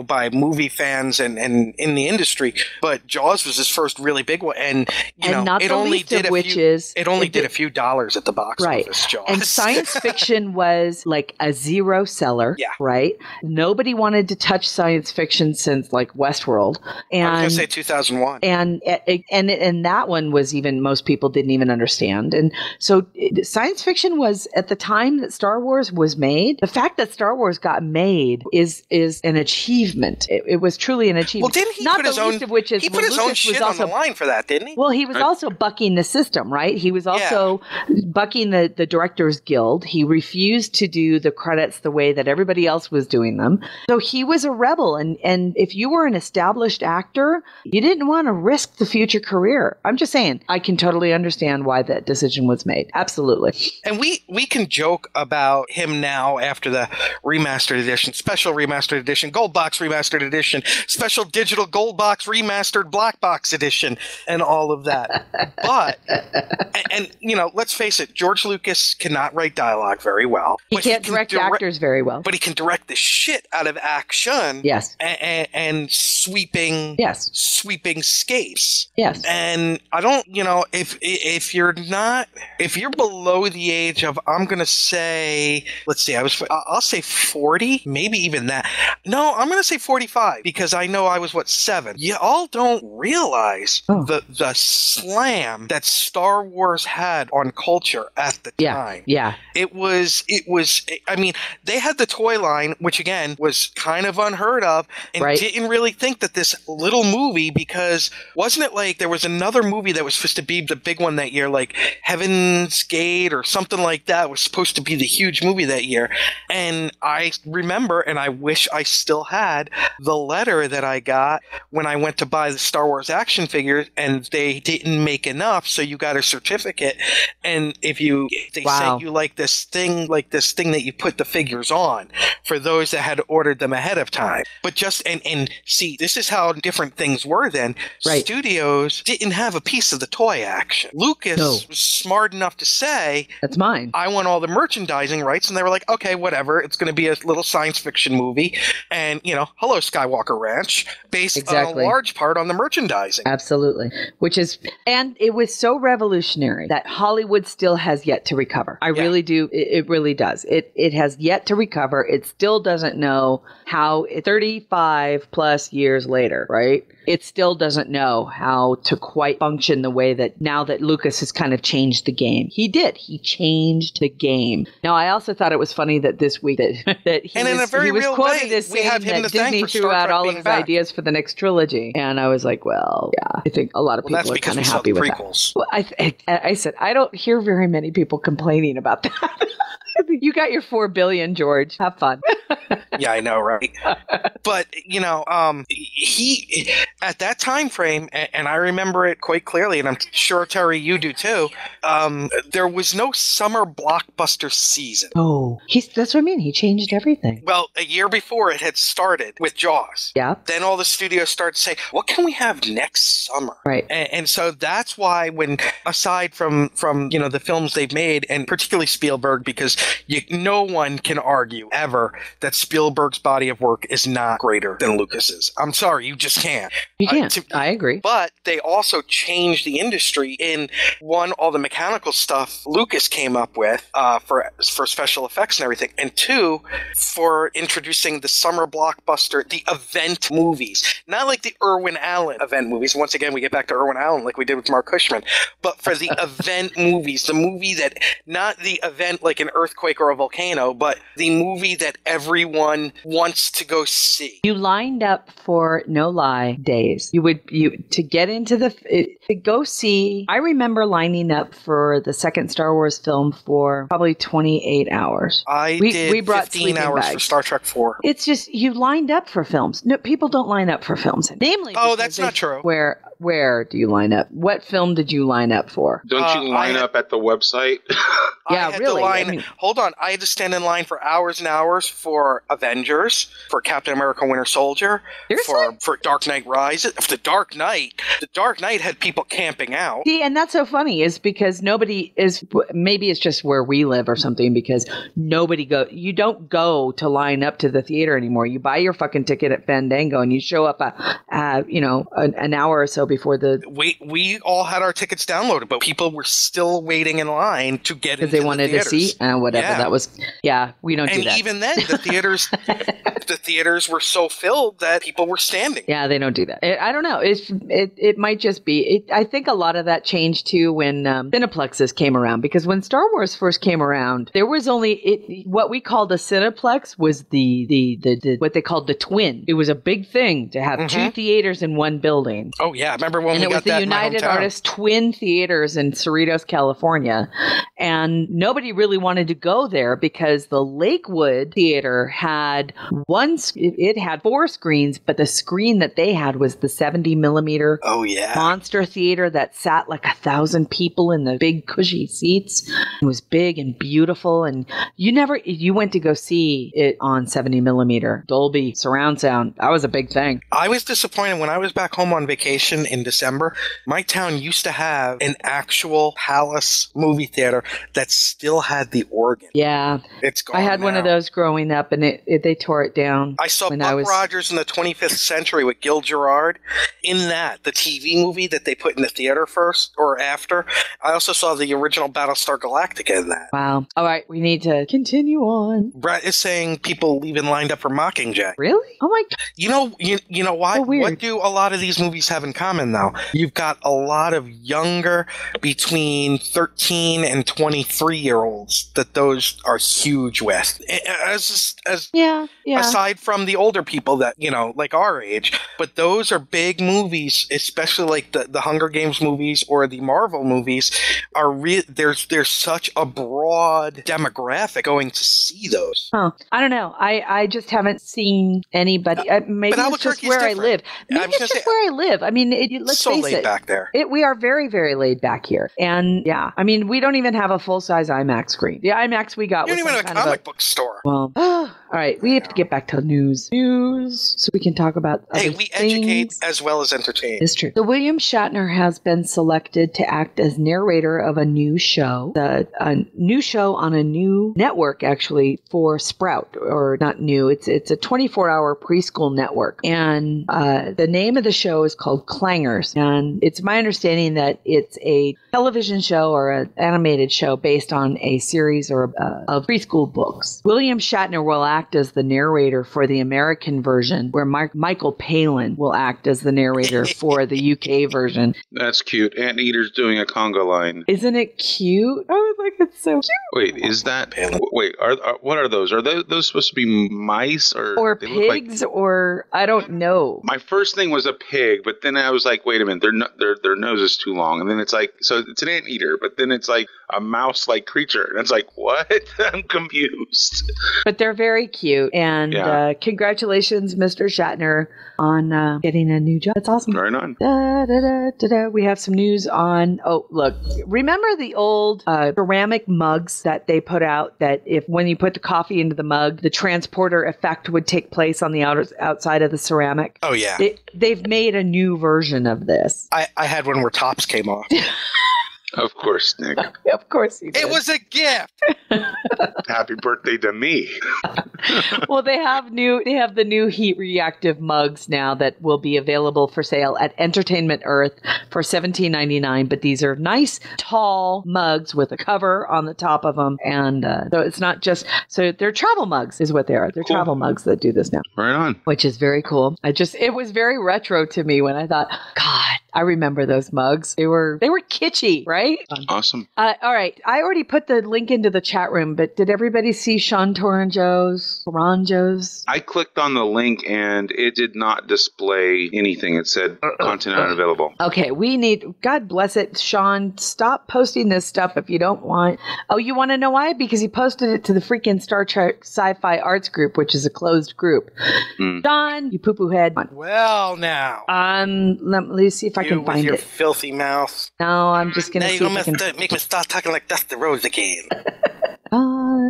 by movie fans and in the industry, but Jaws was his first really big one, and not it the only least did of which is it only did a few dollars at the box office. Jaws. And science fiction was like a zero seller, right? Nobody wanted to touch science fiction since like Westworld, and I was going to say 2001, and that one was even most people didn't even understand, and so science fiction was at the time that Star Wars was made. The fact that Star Wars got made is an achievement. It was truly an achievement. Well, didn't he not put the his least own? Of which is He put his own shit on the line for that, didn't he? Well, he was also bucking the system, right? He was also bucking the Directors Guild. He refused to do the credits the way that everybody else was doing them. So he was a rebel. And if you were an established actor, you didn't want to risk the future career. I'm just saying, I can totally understand why that decision was made. Absolutely. And we can joke about him now after the remastered edition, special remastered edition, gold box remastered edition, special digital gold box remastered black box edition, and all of that. But, and let's face it, George Lucas cannot write dialogue very well. He can't direct actors very well. But he can direct the shit out of action. Yes. And sweeping scapes. Yes. And I don't, if you're below the age of, I'm going to say, let's see, I'll say 40, maybe even that. No, I'm going to say 45 because I know I was 7. You all don't realize the slam that Star Wars had on culture at the time. Yeah. It was, I mean, they had the toy line, which again was kind of unheard of, and didn't really think that this little movie, because wasn't it like there was another movie that was supposed to be the big one that year, like Heaven's Gate or something like that, was supposed to be the huge movie that year. And I remember, and I wish I still had, the letter that I got when I went to buy the Star Wars action figures, and they didn't make enough, so you got a certificate. And if they say you like this thing that you put the figures on, for those that had ordered them ahead of time. But just and see, this is how different things were then. Right. Studios didn't have a piece of the toy action. Lucas was smart enough to say, "That's mine. I want all the merchandising rights," and they were like, "Okay, whatever. It's going to be a little science fiction movie, and hello Skywalker Ranch, based on a large part on the merchandising." Absolutely. And it was so revolutionary that Hollywood still has yet to recover. I really do. It really does. It has yet to recover. It still doesn't know how 35 plus years later, right? It still doesn't know how to quite function the way that now that Lucas has kind of changed the game. He did. He changed the game. Now, I also thought it was funny that this week that he was quoted as saying that Disney threw out all of his ideas for the next trilogy. And I was like, well, yeah, I think a lot of people are kind of happy with that. Well, I said, I don't hear very many people complaining about that. You got your 4 billion, George. Have fun. Yeah, I know, right? But, he, at that time frame, and I remember it quite clearly, and I'm sure, Terry, you do too, there was no summer blockbuster season. Oh, that's what I mean. He changed everything. Well, a year before it had started with Jaws. Yeah. Then all the studios started to say, what can we have next summer? Right. And so that's why when, aside from the films they've made, and particularly Spielberg, because no one can argue ever that Spielberg's body of work is not greater than Lucas's. I'm sorry, you just can't. You can't. I agree. But they also changed the industry in, one, all the mechanical stuff Lucas came up with for special effects and everything, and two, for introducing the summer blockbuster, the event movies. Not like the Irwin Allen event movies. Once again, we get back to Irwin Allen like we did with Mark Cushman. But for the event movies, the movie that, not the event like an earthquake or a volcano, but the movie that everyone everyone wants to go see. You lined up for, no lie, days. To get into to go see. I remember lining up for the second Star Wars film for probably 28 hours. We did brought 15 hours bags for Star Trek 4. It's just, you lined up for films. No, people don't line up for films. Namely, that's not true. Where do you line up? What film did you line up for? Don't you line up at the website? Yeah, really. Hold on. I had to stand in line for hours and hours for Avengers, for Captain America Winter Soldier, for Dark Knight Rises. The Dark Knight had people camping out. See, and that's so funny is because maybe it's just where we live or something, because you don't go to line up to the theater anymore. You buy your fucking ticket at Fandango and you show up an hour or so before the... We all had our tickets downloaded, but people were still waiting in line to get into the theaters. Because they wanted a seat? Whatever. Yeah. That was... Yeah, we don't do that. And even then, the theaters were so filled that people were standing. Yeah, they don't do that. I don't know. It might just be... I think a lot of that changed too when Cineplexes came around, because when Star Wars first came around, there was only... what we called a Cineplex was the what they called the twin. It was a big thing to have two theaters in one building. Oh yeah, I remember when we got that in my hometown. And it was the United Artists Twin Theaters in Cerritos, California. And nobody really wanted to go there because the Lakewood Theater had it had 4 screens, but the screen that they had was the 70 millimeter monster theater that sat like 1,000 people in the big cushy seats. It was big and beautiful, and you went to go see it on 70 millimeter Dolby surround sound. That was a big thing. I was disappointed when I was back home on vacation in December. My town used to have an actual Palace movie theater that still had the organ. Yeah, it's gone. I had one of those growing up, and they tore it down. I saw Buck Rogers in the 25th Century with Gil Gerard. In that, the TV movie that they put in the theater first or after. I also saw the original Battlestar Galactica in that. Wow. All right, we need to continue on. Brett is saying people even lined up for Mockingjay. Really? Oh my God. You know what? So what do a lot of these movies have in common, though? You've got a lot of younger, between 13 and 23-year-olds that those are huge with. Aside from the older people that, like our age. But those are big movies, especially like the Hunger Games movies or the Marvel movies. There's such a broad demographic going to see those. Oh, I don't know. I just haven't seen anybody. Maybe it's just where I live. Maybe it's just where I live. I mean, let's face it. So laid back there. We are very, very laid back here. And yeah, I mean, we don't even have a full-size IMAX screen. The IMAX we got was some kind of a comic book store. Well, all right. We have to get back to news so we can talk about other we educate as well as entertain. It's true. So William Shatner has been selected to act as narrator of a new show, a new show on a new network, actually, for Sprout, or not new. It's a 24-hour preschool network, and the name of the show is called Clangers, and it's my understanding that it's a television show or an animated show based on a series of preschool books. William Shatner will act as the narrator for the American version, where Michael Palin will act as the narrator for the UK version. That's cute. Anteater's doing a conga line. Isn't it cute? I was like, it's so cute. Wait, is that... Wait, what are those? Are those supposed to be mice or pigs or I don't know. My first thing was a pig, but then I was like, wait a minute, their nose is too long, and then it's like, so it's an anteater, but then it's like a mouse-like creature, and it's like, what? I'm confused. But they're very cute, and congratulations, Mr. Shatner, on getting a new job. That's awesome. Right on. We have some news on. Oh, look! Remember the old ceramic mugs that they put out? That when you put the coffee into the mug, the transporter effect would take place on the outside of the ceramic. Oh yeah. They've made a new version of this. I had one where tops came off. Of course, Nick. Of course you did. It was a gift. Happy birthday to me. Well, they have the new heat reactive mugs now that will be available for sale at Entertainment Earth for $17.99. But these are nice, tall mugs with a cover on the top of them, and so it's not just they're travel mugs, is what they are. They're cool. Travel mugs that do this now. Right on. Which is very cool. It was very retro to me when I thought, God, I remember those mugs. They were kitschy, right? right? Awesome. All right. I already put the link into the chat room, but did everybody see Sean Toranjo's? I clicked on the link and it did not display anything. It said content unavailable. Okay, God bless it, Sean, stop posting this stuff if you don't want. Oh, you want to know why? Because he posted it to the freaking Star Trek Sci-Fi Arts group, which is a closed group. Sean, you poo-poo head. Well, now. Let me see if I can find with your it. filthy mouth. No, I'm just going to see if I can... Make me start talking like Dusty Rhodes again.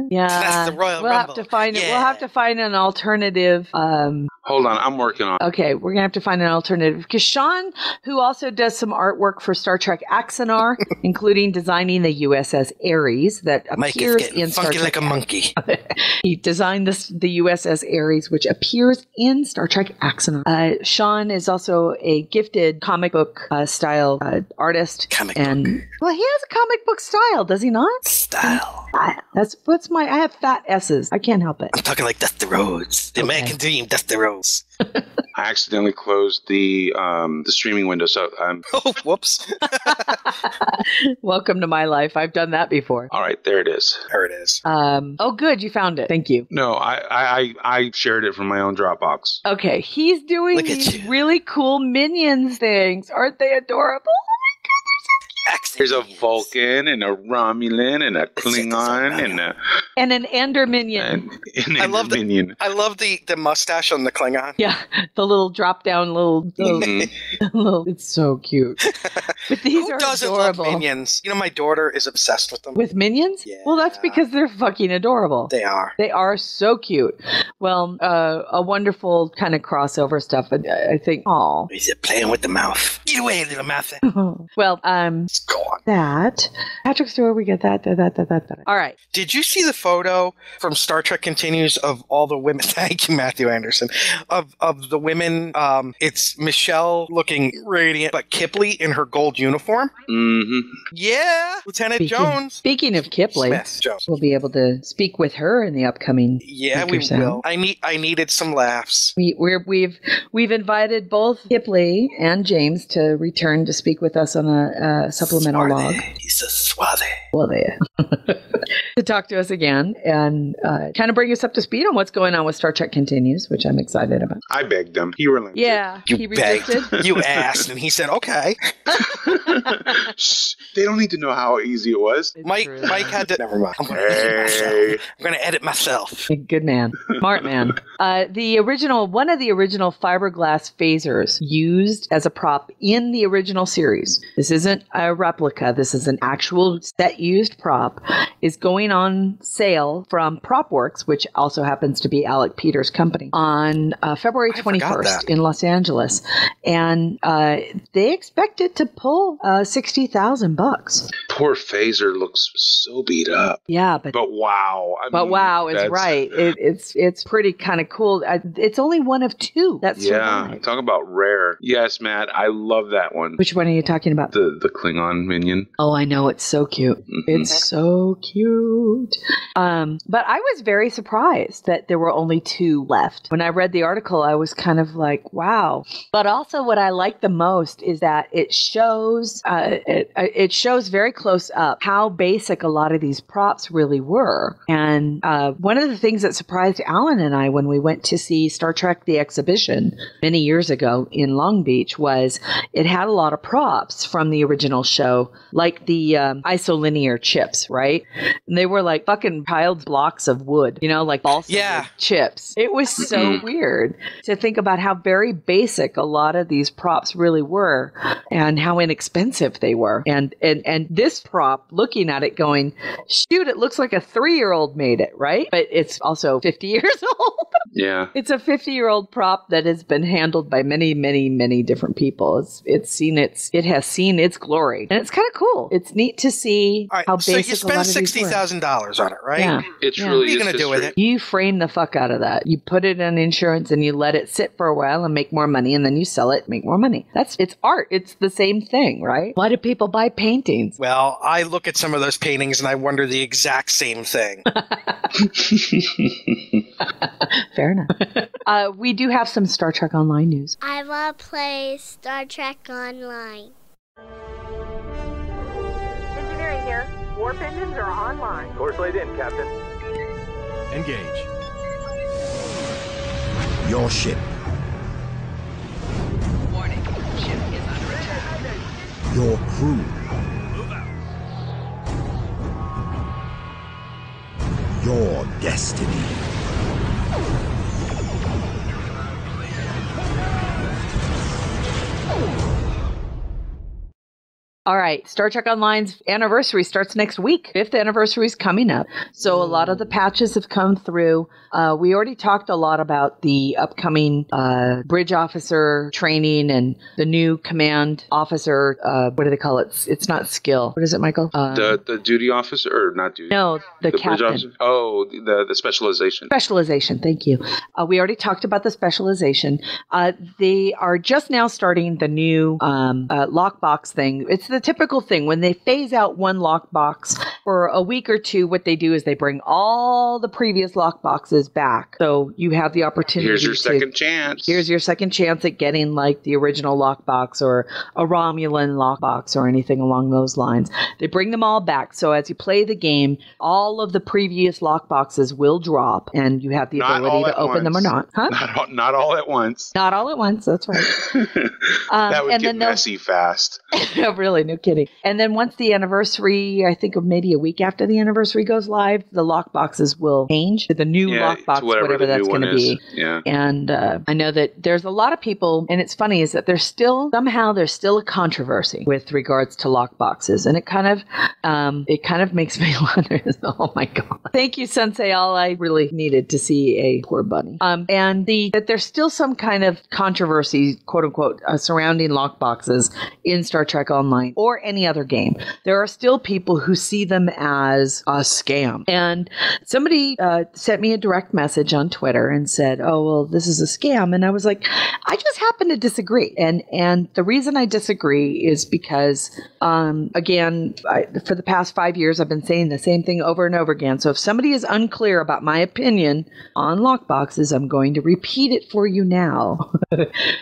Yeah, That's the Royal we'll Rumble. have to find it. We'll have to find an alternative. Hold on, I'm working on it. Okay, we're gonna have to find an alternative because Sean, who also does some artwork for Star Trek Axanar, including designing the USS Ares that appears in Star Trek. Like a monkey. He designed the USS Ares, which appears in Star Trek Axanar. Sean is also a gifted comic book style artist, well, he has a comic book style, does he not? Style. I have fat S's. I can't help it. I'm talking like Dusty Rhodes. The American Dream, Dusty Rhodes. I accidentally closed the streaming window, so oh, whoops. Welcome to my life. I've done that before. All right, there it is. There it is. Oh, good. You found it. Thank you. No, I shared it from my own Dropbox. Okay, he's doing these really cool Minions things. Aren't they adorable? There's a Vulcan and a Romulan and a Klingon and an Ender Minion. I love the mustache on the Klingon. Yeah, the little drop down little. It's so cute. But these are adorable. Love Minions? You know, my daughter is obsessed with them. With Minions? Yeah. Well, that's because they're fucking adorable. They are. They are so cute. Well, a wonderful kind of crossover stuff. I think. Oh, he's playing with the mouth. Get away, little mouth. Well, go on. That Patrick Stewart, we get that. All right. Did you see the photo from Star Trek Continues of all the women? Thank you, Matthew Anderson. Of the women, it's Michelle looking radiant, but Kipley in her gold uniform. Mm-hmm. Yeah, Lieutenant Jones. Speaking of Kipley, we'll be able to speak with her in the upcoming. Yeah, we will. I needed some laughs. We've invited both Kipley and James to return to speak with us on a supplemental log. He's so suave. Well, there. To talk to us again and kind of bring us up to speed on what's going on with Star Trek Continues, which I'm excited about. I begged him. He relented. Yeah, he resisted. You asked, and he said, okay. They don't need to know how easy it was. Mike had to... Never mind. I'm going to edit myself. Good man. Smart man. One of the original fiberglass phasers used as a prop in the original series. This isn't a replica. This is an actual set-used prop. Is going on sale from PropWorks, which also happens to be Alec Peters' company, on February 21st in Los Angeles. And they expect it to pull $60,000. Poor phaser looks so beat up. Yeah, but wow. Wow is right. It's pretty kind of cool. It's only one of two that survived. Yeah, talk about rare. Yes, Matt, I love that one. Which one are you talking about? The Klingon minion. Oh, I know. It's so cute. Mm-hmm. It's so cute. But I was very surprised that there were only two left. When I read the article, I was kind of like, wow. But also what I like the most is that it shows it shows very close up how basic a lot of these props really were. And one of the things that surprised Alan and I when we went to see Star Trek The Exhibition many years ago in Long Beach was it had a lot of props from the original show, like the isolinear chips, right? And they were like fucking piled blocks of wood, like balsa chips. It was so weird to think about how very basic a lot of these props really were and how inexpensive they were. And this prop, looking at it going, shoot, it looks like a 3-year-old made it, right? But it's also 50 years old. Yeah. It's a 50-year-old prop that has been handled by many, many, many different people. It has seen its glory. And it's kind of cool. It's neat to see how basic a lot of these were. So you spend $60,000 on it, right? Yeah. It's really what are you going to do with it? You frame the fuck out of that. You put it in insurance and you let it sit for a while and make more money, and then you sell it, make more money. It's art. It's the same thing, right? Why do people buy paintings? Well, I look at some of those paintings and I wonder the exact same thing. Fair enough. We do have some Star Trek Online news. I want to play Star Trek Online. here. Warp engines are online. Course laid in, Captain. Engage. Your ship. Warning. Ship is under attack. Your crew. Move out. Your destiny. All right, Star Trek Online's anniversary starts next week. 5th anniversary is coming up. So a lot of the patches have come through. We already talked a lot about the upcoming bridge officer training and the new command officer. What do they call it? It's not skill. What is it, Michael? The duty officer, or not duty? No, the bridge captain. officer? Oh, the specialization. Specialization, thank you. We already talked about the specialization. They are just now starting the new lockbox thing. It's the typical thing. When they phase out one lockbox for a week or two, what they do is they bring all the previous lockboxes back. So you have the opportunity. Here's your second chance. Here's your second chance at getting like the original lockbox or a Romulan lockbox or anything along those lines. They bring them all back. So as you play the game, all of the previous lockboxes will drop and you have the ability to open them or not. Huh? Not all at once. Not all at once. That's right. That would get messy fast. Really, no kidding. And then once the anniversary, I think of maybe a week after the anniversary goes live, the lockboxes will change to the new lockbox, whatever that's going to be. Yeah. And I know that there's a lot of people, and it's funny, is that there's still a controversy with regards to lockboxes, and it kind of makes me wonder. Oh my god! Thank you, Sensei. All I really needed to see a poor bunny. And that there's still some kind of controversy, quote unquote, surrounding lockboxes in Star Trek Online or any other game. There are still people who see them as a scam. And somebody sent me a direct message on Twitter and said, "Oh, well, this is a scam." And I was like, I just happen to disagree. And the reason I disagree is because, again, for the past 5 years, I've been saying the same thing over and over again. So if somebody is unclear about my opinion on lockboxes, I'm going to repeat it for you now.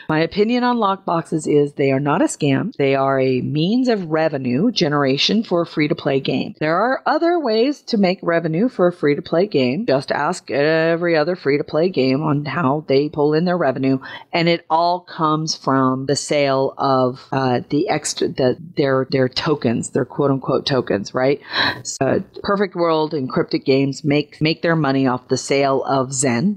My opinion on lockboxes is they are not a scam. They are a means of revenue generation for a free-to-play game. There are other ways to make revenue for a free-to-play game. Just ask every other free-to-play game on how they pull in their revenue, and it all comes from the sale of their tokens, their quote-unquote tokens, right? So, Perfect World and Cryptic Games make their money off the sale of Zen.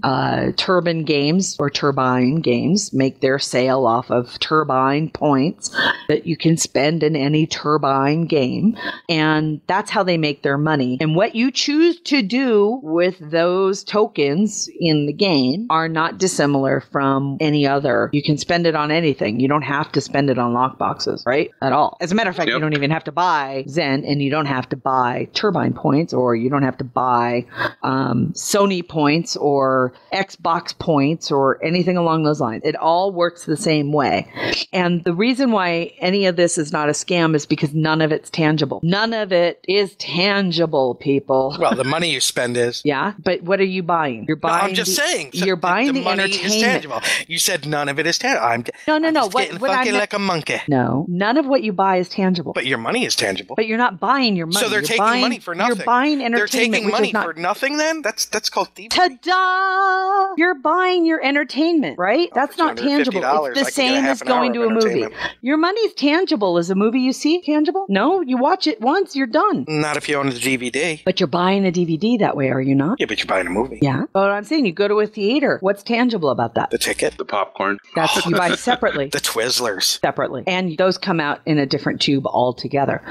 Turbine Games or Turbine Games make their sale off of Turbine points that you can spend in any Turbine game, and that's how they make their money. And what you choose to do with those tokens in the game are not dissimilar from any other. You can spend it on anything. You don't have to spend it on lockboxes, right? At all. As a matter of fact, you don't even have to buy Zen, and you don't have to buy Turbine points, or you don't have to buy Sony points or Xbox points or anything along those lines. It all works the same way. And the reason why any of this is not a scam is because none of it's tangible. None of it is tangible, people. Well, the money you spend is. Yeah, but what are you buying? You're buying. No, I'm just saying. You're buying the money entertainment. is tangible. You said none of it is tangible. I'm No. getting funky like a monkey. No, none of what you buy is tangible. But your money is tangible. But you're not buying your money. So they're taking money for nothing. You're buying entertainment. They're taking money not, for nothing. Then that's called thievery. Ta-da! You're buying your entertainment, right? That's not tangible. It's the same as going to a movie. Your money's tangible. Is a movie you see tangible? No, you watch it once, you're done. Not if you own the DVD. But you're buying a DVD that way, are you not? Yeah, but you're buying a movie. Yeah. But I'm saying, you go to a theater. What's tangible about that? The ticket. The popcorn. That's what you buy separately. The Twizzlers. Separately. And those come out in a different tube altogether.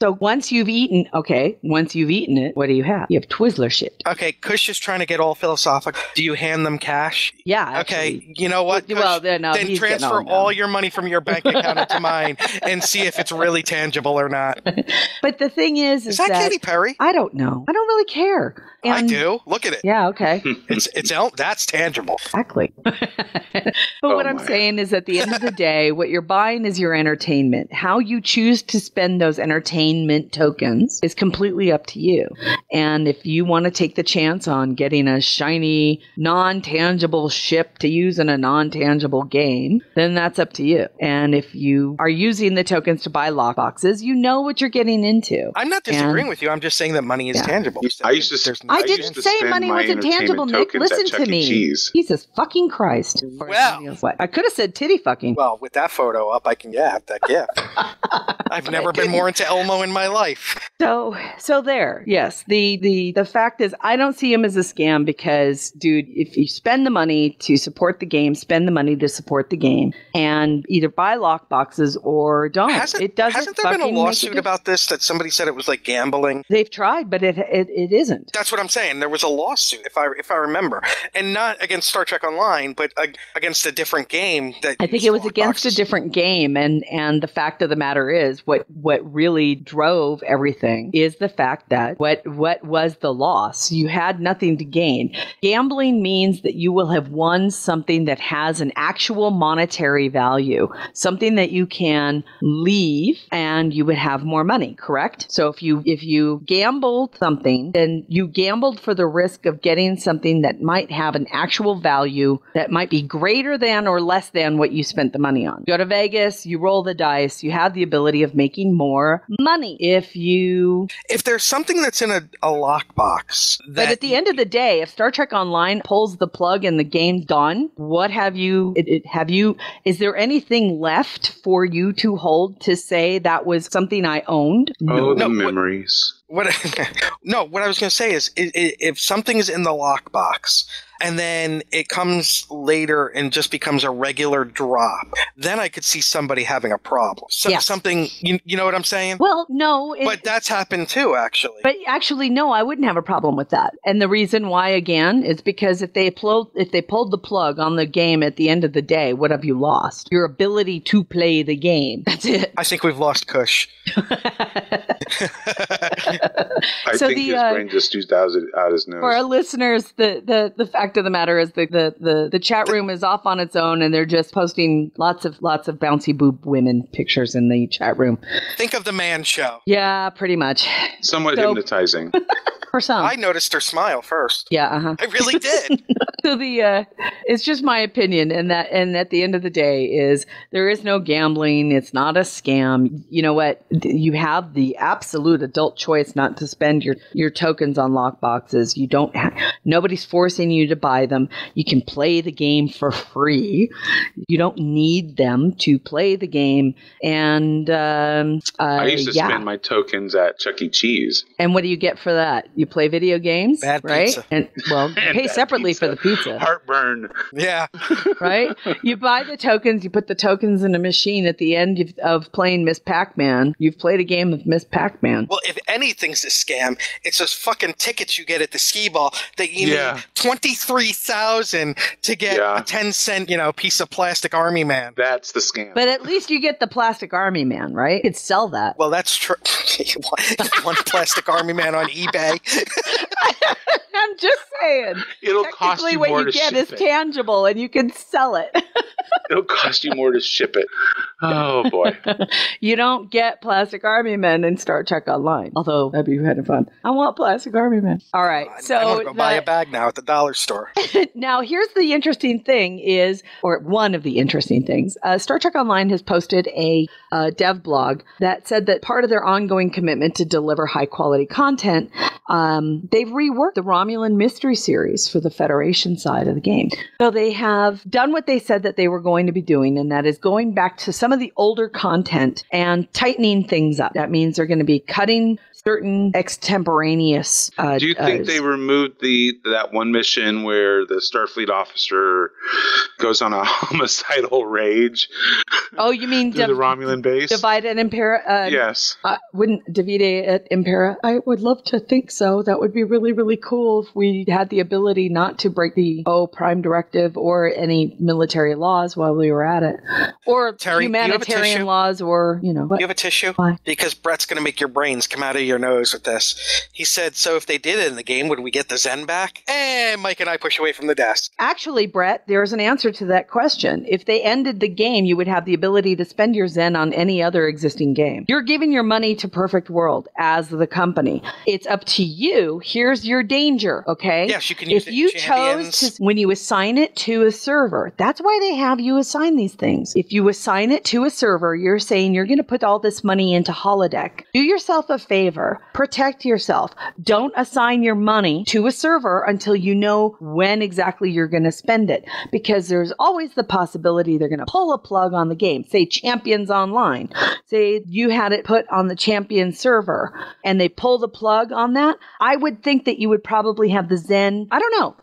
So once you've eaten it, what do you have? You have Twizzler shit. Okay, Kush is trying to get all philosophical. Do you hand them cash? Yeah. Actually. Okay, you know what, Kush? Well, then transfer all your money from your bank account into mine and see if it's really tangible or not. But the thing is that Katy Perry? I don't know. I don't really care. And I do. Look at it. Yeah, okay. That's tangible. Exactly. But what I'm saying is, at the end of the day, what you're buying is your entertainment. How you choose to spend those entertainment tokens is completely up to you. And if you want to take the chance on getting a shiny, non-tangible ship to use in a non-tangible game, then that's up to you. And if you are using the tokens to buy lockboxes, you know what you're getting into. I'm not disagreeing with you. I'm just saying that money is tangible. I used to. I didn't say money wasn't tangible, Nick. Listen to me. Jesus fucking Christ. Well, what? I could have said titty fucking. Well, with that photo up, I can have that gift. I've never been more into Elmo in my life. So there. Yes. The fact is, I don't see him as a scam because, dude, if you spend the money to support the game, spend the money to support the game, and either buy lock boxes or don't. Hasn't there been a lawsuit about this that somebody said it was like gambling? They've tried, but it isn't. That's what I'm saying. There was a lawsuit, if I remember, and not against Star Trek Online, but against a different game. I think it was against a different game, and the fact of the matter is, what really drove everything is the fact that what was the loss? You had nothing to gain. Gambling means that you will have won something that has an actual monetary value, something that you can leave and you would have more money, correct? So if you gambled something, then you gambled for the risk of getting something that might have an actual value that might be greater than or less than what you spent the money on. Go to Vegas, you roll the dice, you have the ability of making more money. If there's something that's in a lockbox. But at the end of the day, if Star Trek Online pulls the plug and the game's done, what is there anything left for you to hold to say that was something I owned? No. The memories. What I was going to say is, if something is in the lockbox and then it comes later and just becomes a regular drop, then I could see somebody having a problem. So something, you know what I'm saying? Well, no. But that's happened too, actually. But actually, no, I wouldn't have a problem with that. And the reason why, again, is because if they pulled the plug on the game at the end of the day, what have you lost? Your ability to play the game. That's it. I think we've lost Kush. I think his brain just oozed out his nose. For our listeners, the fact of the matter is the chat room is off on its own, and they're just posting lots of bouncy boob women pictures in the chat room. Think of the Man Show. Yeah, pretty much. Somewhat hypnotizing. For some. I noticed her smile first. Yeah, I really did. So it's just my opinion, and at the end of the day is there is no gambling. It's not a scam. You know what? You have the absolute adult choice not to spend your tokens on lock boxes. You don't. Nobody's forcing you to buy them. You can play the game for free. You don't need them to play the game. And I used to spend my tokens at Chuck E. Cheese. And what do you get for that? You play video games, bad right? Pizza. And you pay separately for the pizza. Heartburn. Yeah. Right? You buy the tokens, you put the tokens in a machine at the end of playing Miss Pac-Man. You've played a game of Miss Pac-Man. Well, if anything's a scam, it's those fucking tickets you get at the skee ball that you need $23,000 to get a 10-cent, piece of plastic army man. That's the scam. But at least you get the plastic army man, right? You could sell that. Well, that's true. One plastic army man on eBay. I'm just saying. It'll cost you more to ship it. What you get is tangible, and you can sell it. It'll cost you more to ship it. Oh, boy. You don't get plastic army men in Star Trek Online. Although, that'd be kind of fun. I want plastic army men. All right. So I'm going to go buy a bag now at the dollar store. Now, here's the interesting thing or one of the interesting things. Star Trek Online has posted a dev blog that said that part of their ongoing commitment to deliver high-quality content, they've reworked the Romulan Mystery Series for the Federation side of the game. So they have done what they said that they were going to be doing, and that is going back to some of the older content and tightening things up. That means they're going to be cutting certain extemporaneous. Do you think they removed that one mission where the Starfleet officer goes on a homicidal rage? Oh, you mean the Romulan base? Divide et Impera? Yes. Wouldn't Divide et Impera? I would love to think so. That would be really, really cool if we had the ability not to break the Prime Directive or any military laws while we were at it, or Terry, humanitarian laws, or You have a tissue? Why? Because Brett's going to make your brains come out of your nose with this. He said, so if they did it in the game, would we get the Zen back? And Mike and I push away from the desk. Actually, Brett, there's an answer to that question. If they ended the game, you would have the ability to spend your Zen on any other existing game. You're giving your money to Perfect World as the company. It's up to you. Here's your danger, okay? Yes, you can use if you chose to, when you assign it to a server, that's why they have you assign these things. If you assign it to a server, you're saying you're going to put all this money into holodeck. Do yourself a favor server. Protect yourself. Don't assign your money to a server until you know when exactly you're going to spend it, because there's always the possibility they're going to pull a plug on the game. Say Champions Online. Say you had it put on the Champions server and they pull the plug on that. I would think that you would probably have the Zen. I don't know.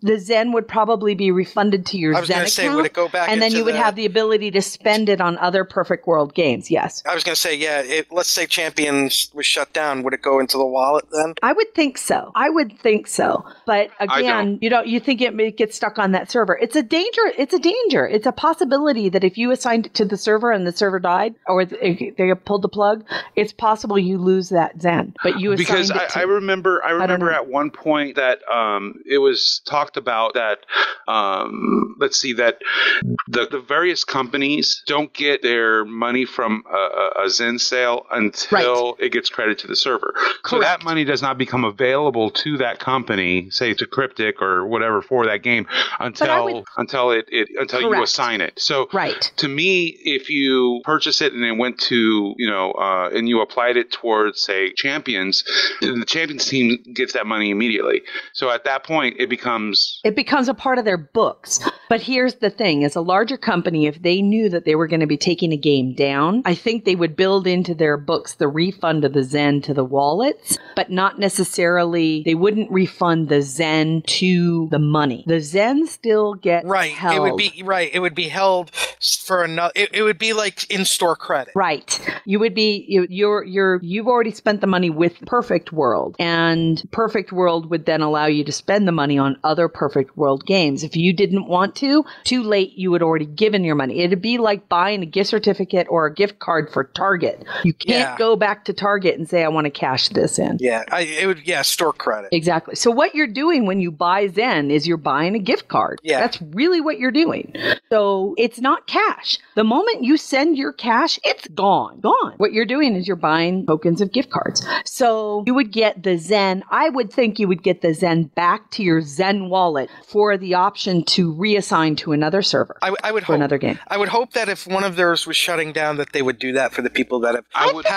The Zen would probably be refunded to your I was Zen going account. to say, would it go back and then into you would have the ability to spend it on other Perfect World games. Yes. I was going to say, yeah, let's say Champions was shut down. Would it go into the wallet then? I would think so. But again, you think it gets stuck on that server. It's a danger. It's a possibility that if you assigned it to the server and the server died, or they pulled the plug, it's possible you lose that Zen. But you assigned because it to, I remember at one point that it was talked about that that the various companies don't get their money from a Zen sale until it gets credited to the server. Correct. So that money does not become available to that company, say to Cryptic or whatever, for that game until you assign it. So to me, if you purchase it and it went to and you applied it towards, say, Champions, the Champions team gets that money immediately. So at that point, it becomes a part of their books. But here's the thing: as a larger company, if they knew that they were going to be taking a game down, I think they would build into their books the refund of the Zen to the wallets, but not necessarily, they wouldn't refund the Zen to the money. The Zen still get held. It would be held for another. It would be like in-store credit. Right. You would be you've already spent the money with Perfect World, and Perfect World would then allow you to spend the money on other Perfect World games. If you didn't want to, too late, you had already given your money. It'd be like buying a gift certificate or a gift card for Target. You can't go back to Target and say, I want to cash this in. Store credit. Exactly. So what you're doing when you buy Zen is you're buying a gift card. Yeah. That's really what you're doing. So it's not cash. The moment you send your cash, it's gone. What you're doing is you're buying tokens of gift cards. So you would get the Zen. I would think you would get the Zen back to your Zen wallet for the option to reassign to another server. I would hope another game. I would hope that if one of theirs was shutting down, that they would do that for the people that have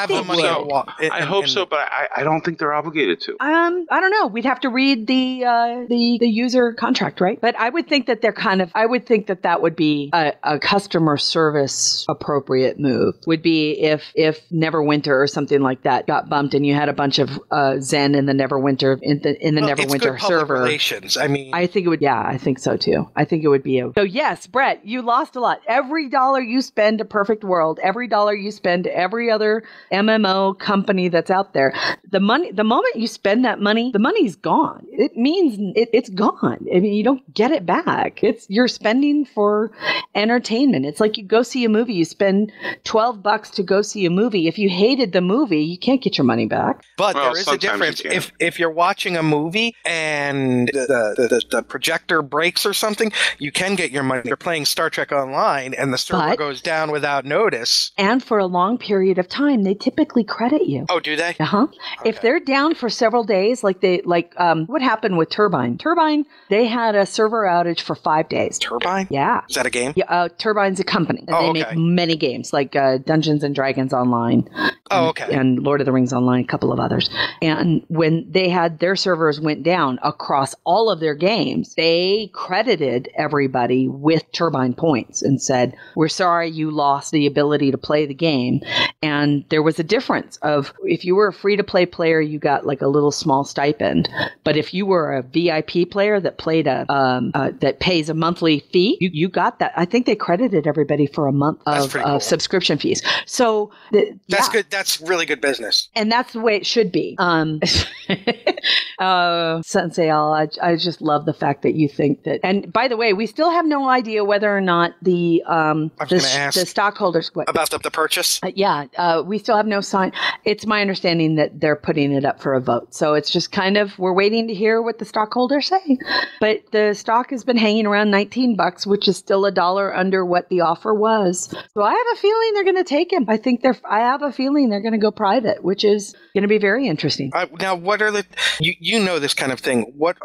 the money. I hope so, but I don't think they're obligated to. I don't know. We'd have to read the user contract, right? But I would think that I would think that would be a customer service appropriate move. Would be if Neverwinter or something like that got bumped and you had a bunch of Zen in the Neverwinter Neverwinter server. Relations. I mean, I think it would. Yeah, I think so too. I think it would be so yes, Brett, you lost a lot. Every dollar you spend to Perfect World, every dollar you spend to every other MMO company that's out there, the moment you spend that money, the money's gone. It means it's gone. I mean, you don't get it back. You're spending for entertainment. It's like you go see a movie. You spend $12 to go see a movie. If you hated the movie, you can't get your money back. But there is a difference. If you're watching a movie and the projector breaks or something, you can get your money. You're playing Star Trek Online and the server goes down without notice. And for a long period of time, they typically credit you. Oh, do they? Uh-huh. Okay. If they're down for several days, like what happened with Turbine? Turbine, they had a server outage for 5 days. Turbine? Yeah. Is that a game? Yeah, Turbine's a company. They make many games, like Dungeons and Dragons Online. Oh, okay. And Lord of the Rings Online, a couple of others. And when they had their servers went down across all of their games, they credited everybody with Turbine points and said, we're sorry you lost the ability to play the game. And there was a difference of if you were a free-to-play player, you got like a little small stipend. But if you were a VIP player that played that pays a monthly fee, you got that. I think they credited everybody for a month of subscription fees. So that's good. That's really good business. And that's the way it should be. Sensei Al, I just love the fact that you think that. And by the way, we still have no idea whether or not the stockholders about the purchase. We still have no sign. It's my understanding that they're putting it up for a vote. So it's just kind of, we're waiting to hear what the stockholders say. But the stock has been hanging around $19, which is still $1 under what the offer was. So I have a feeling they're going to take him. I have a feeling morning they're going to go private, which is going to be very interesting. Now, what are you know this kind of thing? What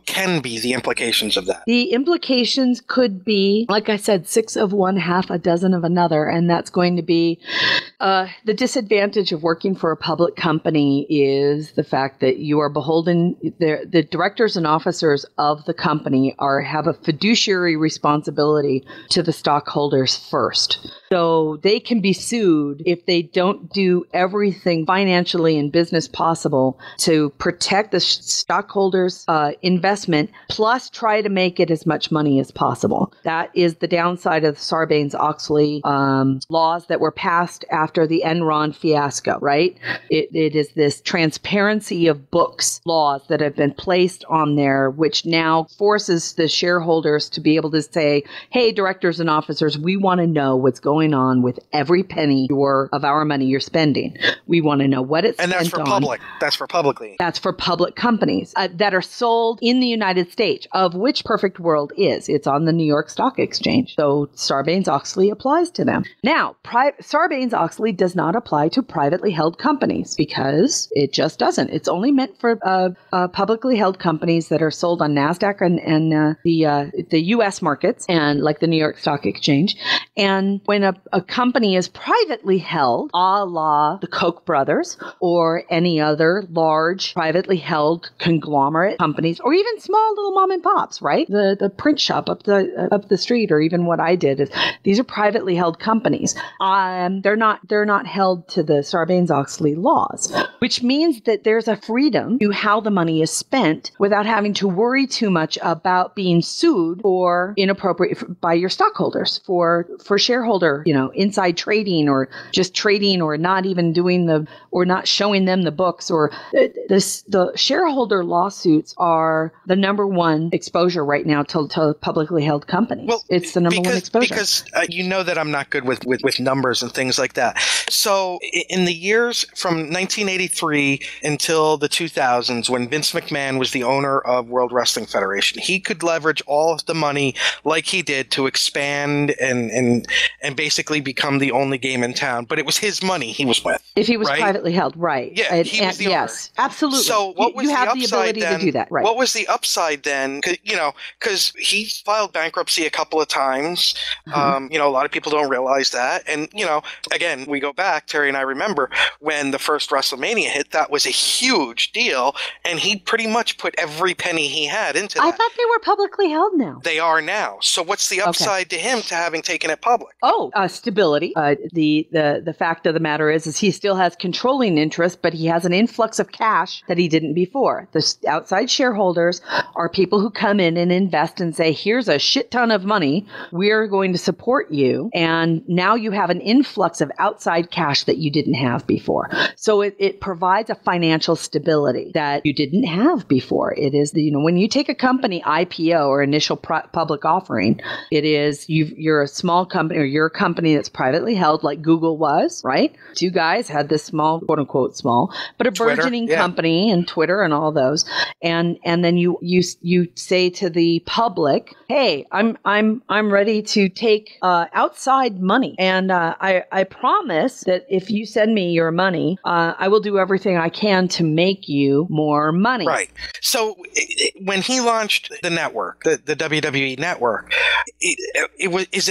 can be the implications of that? The implications could be, like I said, 6 of one, half a dozen of another, and that's going to be the disadvantage of working for a public company is the fact that you are beholden. The directors and officers of the company have a fiduciary responsibility to the stockholders first. So they can be sued if they don't do everything financially and business possible to protect the stockholders' investment, plus try to make it as much money as possible. That is the downside of the Sarbanes-Oxley laws that were passed after the Enron fiasco, right? It is this transparency of books laws that have been placed on there, which now forces the shareholders to be able to say, hey, directors and officers, we want to know what's going on with every penny of our money you're spending. We want to know what it's spent on. And that's for public. That's for publicly. That's for public companies that are sold in the United States, of which Perfect World is. It's on the New York Stock Exchange. So Sarbanes-Oxley applies to them. Now, Sarbanes-Oxley does not apply to privately held companies because it just doesn't. It's only meant for publicly held companies that are sold on NASDAQ and the U.S. markets, and like the New York Stock Exchange. And when a company is privately held, a la the Koch brothers or any other large privately held conglomerate companies, or even small little mom and pops, right? The print shop up the street, or even what I did is these are privately held companies. They're not held to the Sarbanes-Oxley laws, which means that there's a freedom to how the money is spent without having to worry too much about being sued for inappropriate by your stockholders for shareholder, inside trading, or just trading, or not even or not showing them the books, or the shareholder lawsuits are the number one exposure right now to publicly held companies. Well, it's the number one exposure. Because you know that I'm not good with numbers and things like that. So in the years from 1983 until the 2000s, when Vince McMahon was the owner of World Wrestling Federation, he could leverage all of the money like he did to expand and basically become the only game in town. But it was his money he was with. If he was right? privately held, right. Yeah, he was the owner. Yes, absolutely. So what was you the have upside the ability then? to do that, right. What was the upside then? Because he filed bankruptcy a couple of times. A lot of people don't realize that. And, again, we go back, Terry and I remember when the first WrestleMania hit, that was a huge deal. And he pretty much put every penny he had into that. I thought they were publicly held now. They are now. So what's the upside to him to having taken it public? Oh, stability. The fact of the matter is he still has controlling interest, but he has an influx of cash that he didn't before. The outside shareholders are people who come in and invest and say, here's a shit ton of money. We're going to support you. And now you have an influx of outside cash that you didn't have before. So it provides a financial stability that you didn't have before. It is, when you take a company IPO or initial public offering, it is you're a small company, or you're a company that's privately held like Google was, right? Two guys had this small, quote unquote small, but a burgeoning company, and Twitter and all those. And then you say to the public, hey, I'm ready to take outside money. And I promise that if you send me your money, I will do everything I can to make you more money. Right. So when he launched the network, the WWE network, it's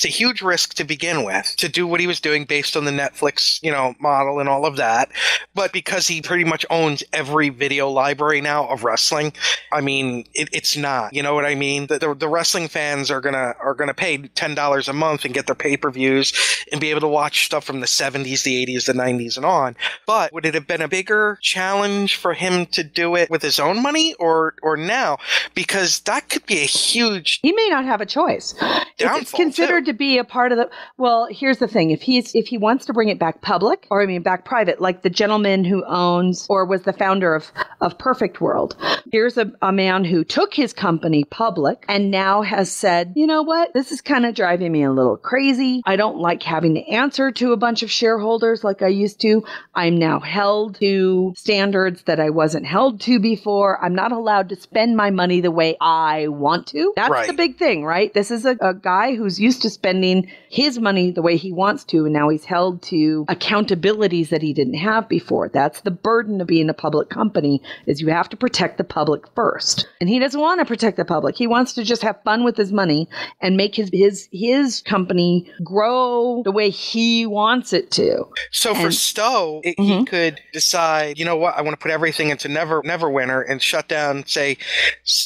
a huge risk to begin with to do what he was doing based on the Netflix, model and all of that. But because he pretty much owns every video library now of wrestling, I mean, it's not. You know what I mean? The wrestling fans are gonna pay $10 a month and get their pay-per-views and be able to watch stuff from the 70s, the 80s, the 90s, and on. But would it have been a bigger challenge for him to do it with his own money or now? Because that could be a huge. He may not have a choice. It's considered to be a part of the. Well, here's the thing: if he wants to bring it back public, or back private, like the gentleman who owns or was the founder of Perfect World. Here's a man who took his company public and now has said, you know what? This is kind of driving me a little crazy. I don't like having to answer to a bunch of shareholders like I used to. I'm now held to standards that I wasn't held to before. I'm not allowed to spend my money the way I want to. That's the big thing, right? This is a guy who's used to spending his money the way he wants to, and now he's is held to accountabilities that he didn't have before. That's the burden of being a public company, is you have to protect the public first. And he doesn't want to protect the public. He wants to just have fun with his money and make his company grow the way he wants it to. So for Stowe, he could decide, you know what, I want to put everything into Neverwinter and shut down, say,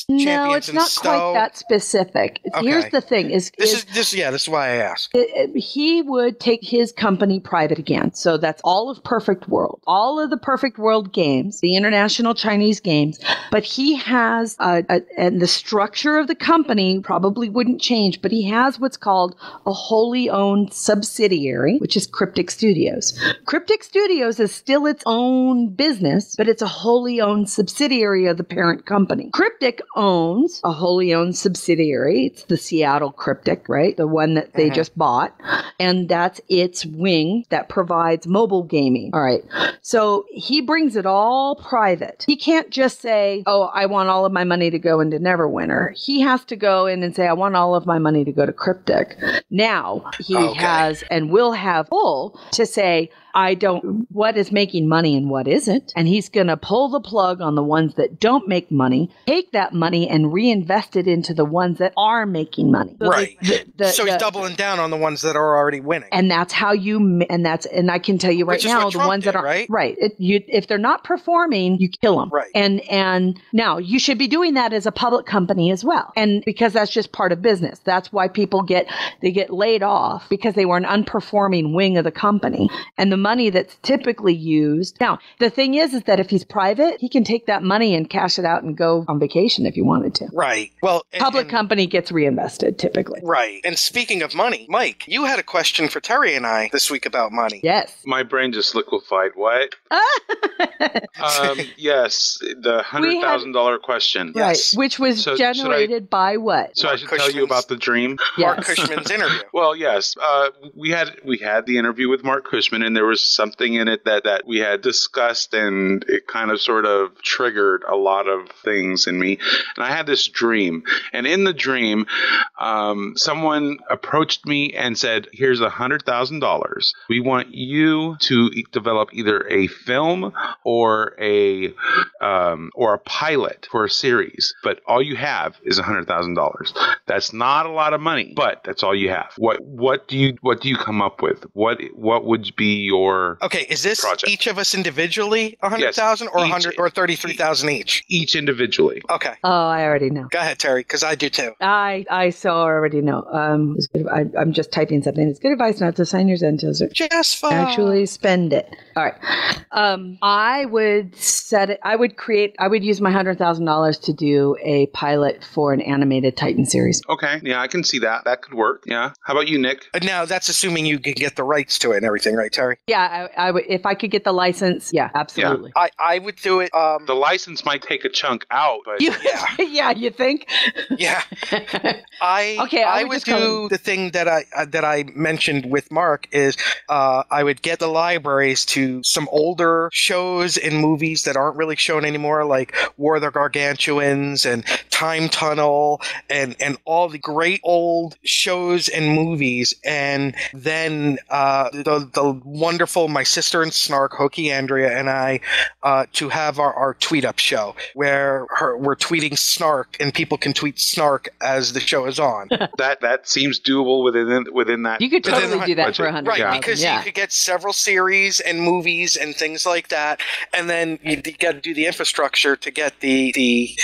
No, Champions it's and not Stowe. quite that specific. Okay. Here's the thing: This is why I asked. He would take his company private again. So that's all of Perfect World, all of the Perfect World games, the international Chinese games. But he has, and the structure of the company probably wouldn't change, but he has what's called a wholly owned subsidiary, which is Cryptic Studios. Cryptic Studios is still its own business, but it's a wholly owned subsidiary of the parent company. Cryptic owns a wholly owned subsidiary. It's the Seattle Cryptic, right? The one that they just bought. And that's its wing that provides mobile gaming. All right. So he brings it all private. He can't just say, oh, I want all of my money to go into Neverwinter. He has to go in and say, I want all of my money to go to Cryptic. Now he has and will have pull to say, what is making money and what isn't. And he's going to pull the plug on the ones that don't make money, take that money and reinvest it into the ones that are making money. So right. So he's doubling down on the ones that are already winning. And that's how and I can tell you right now, the ones that are right. If they're not performing, you kill them. Right. And now you should be doing that as a public company as well. And because that's just part of business. That's why people get laid off, because they were an unperforming wing of the company. And the money that's typically used. Now, the thing is that if he's private, he can take that money and cash it out and go on vacation if he wanted to. Right. Well, public company gets reinvested typically. Right. And speaking of money, Mike, you had a question for Terry and I this week about money. Yes. My brain just liquefied. What? Yes, the $100,000 question. Right. Yes. Which was generated by what? So I should tell you about the dream. Mark Cushman's interview. Well, yes. We had the interview with Mark Cushman, and there was something in it that we had discussed, and it kind of sort of triggered a lot of things in me. And I had this dream, and in the dream, someone approached me and said, "Here's $100,000. We want you to develop either a film or a pilot for a series, but all you have is $100,000. That's not a lot of money, but that's all you have. What do you come up with? What would be your is this project? Each of us individually 100,000 or 100 or 33,000 each? Each individually. Okay. Oh, I already know. Go ahead, Terry, because I do too. I so already know. I'm just typing something. It's good advice not to sign your Zentos or just actually spend it. All right. I would use my $100,000 to do a pilot for an animated Titan series. Okay. Yeah, I can see that. That could work. Yeah. How about you, Nick? Now, that's assuming you can get the rights to it and everything, right, Terry? Yeah, I would, if I could get the license. Yeah, absolutely. Yeah. I would do it. The license might take a chunk out, but yeah, you think? Yeah. I would do the thing that I mentioned with Mark is I would get the libraries to some older shows and movies that aren't really shown anymore, like War of the Gargantuans and Time Tunnel and all the great old shows and movies, and then the wonderful My Sister and Snark, Hokie Andrea, and I to have our tweet up show where we're tweeting Snark and people can tweet Snark as the show is on. That seems doable within that. You could totally do that for $100,000. Right, because you could get several series and movies and things like that, and then you got to do the infrastructure to get the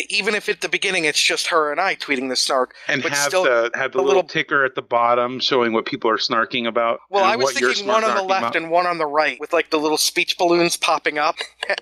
even if at the beginning it's just her and I tweeting the Snark, and but have still the little ticker at the bottom showing what people are snarking about. Well, I was thinking one on the left and one on the right with like the little speech balloons popping up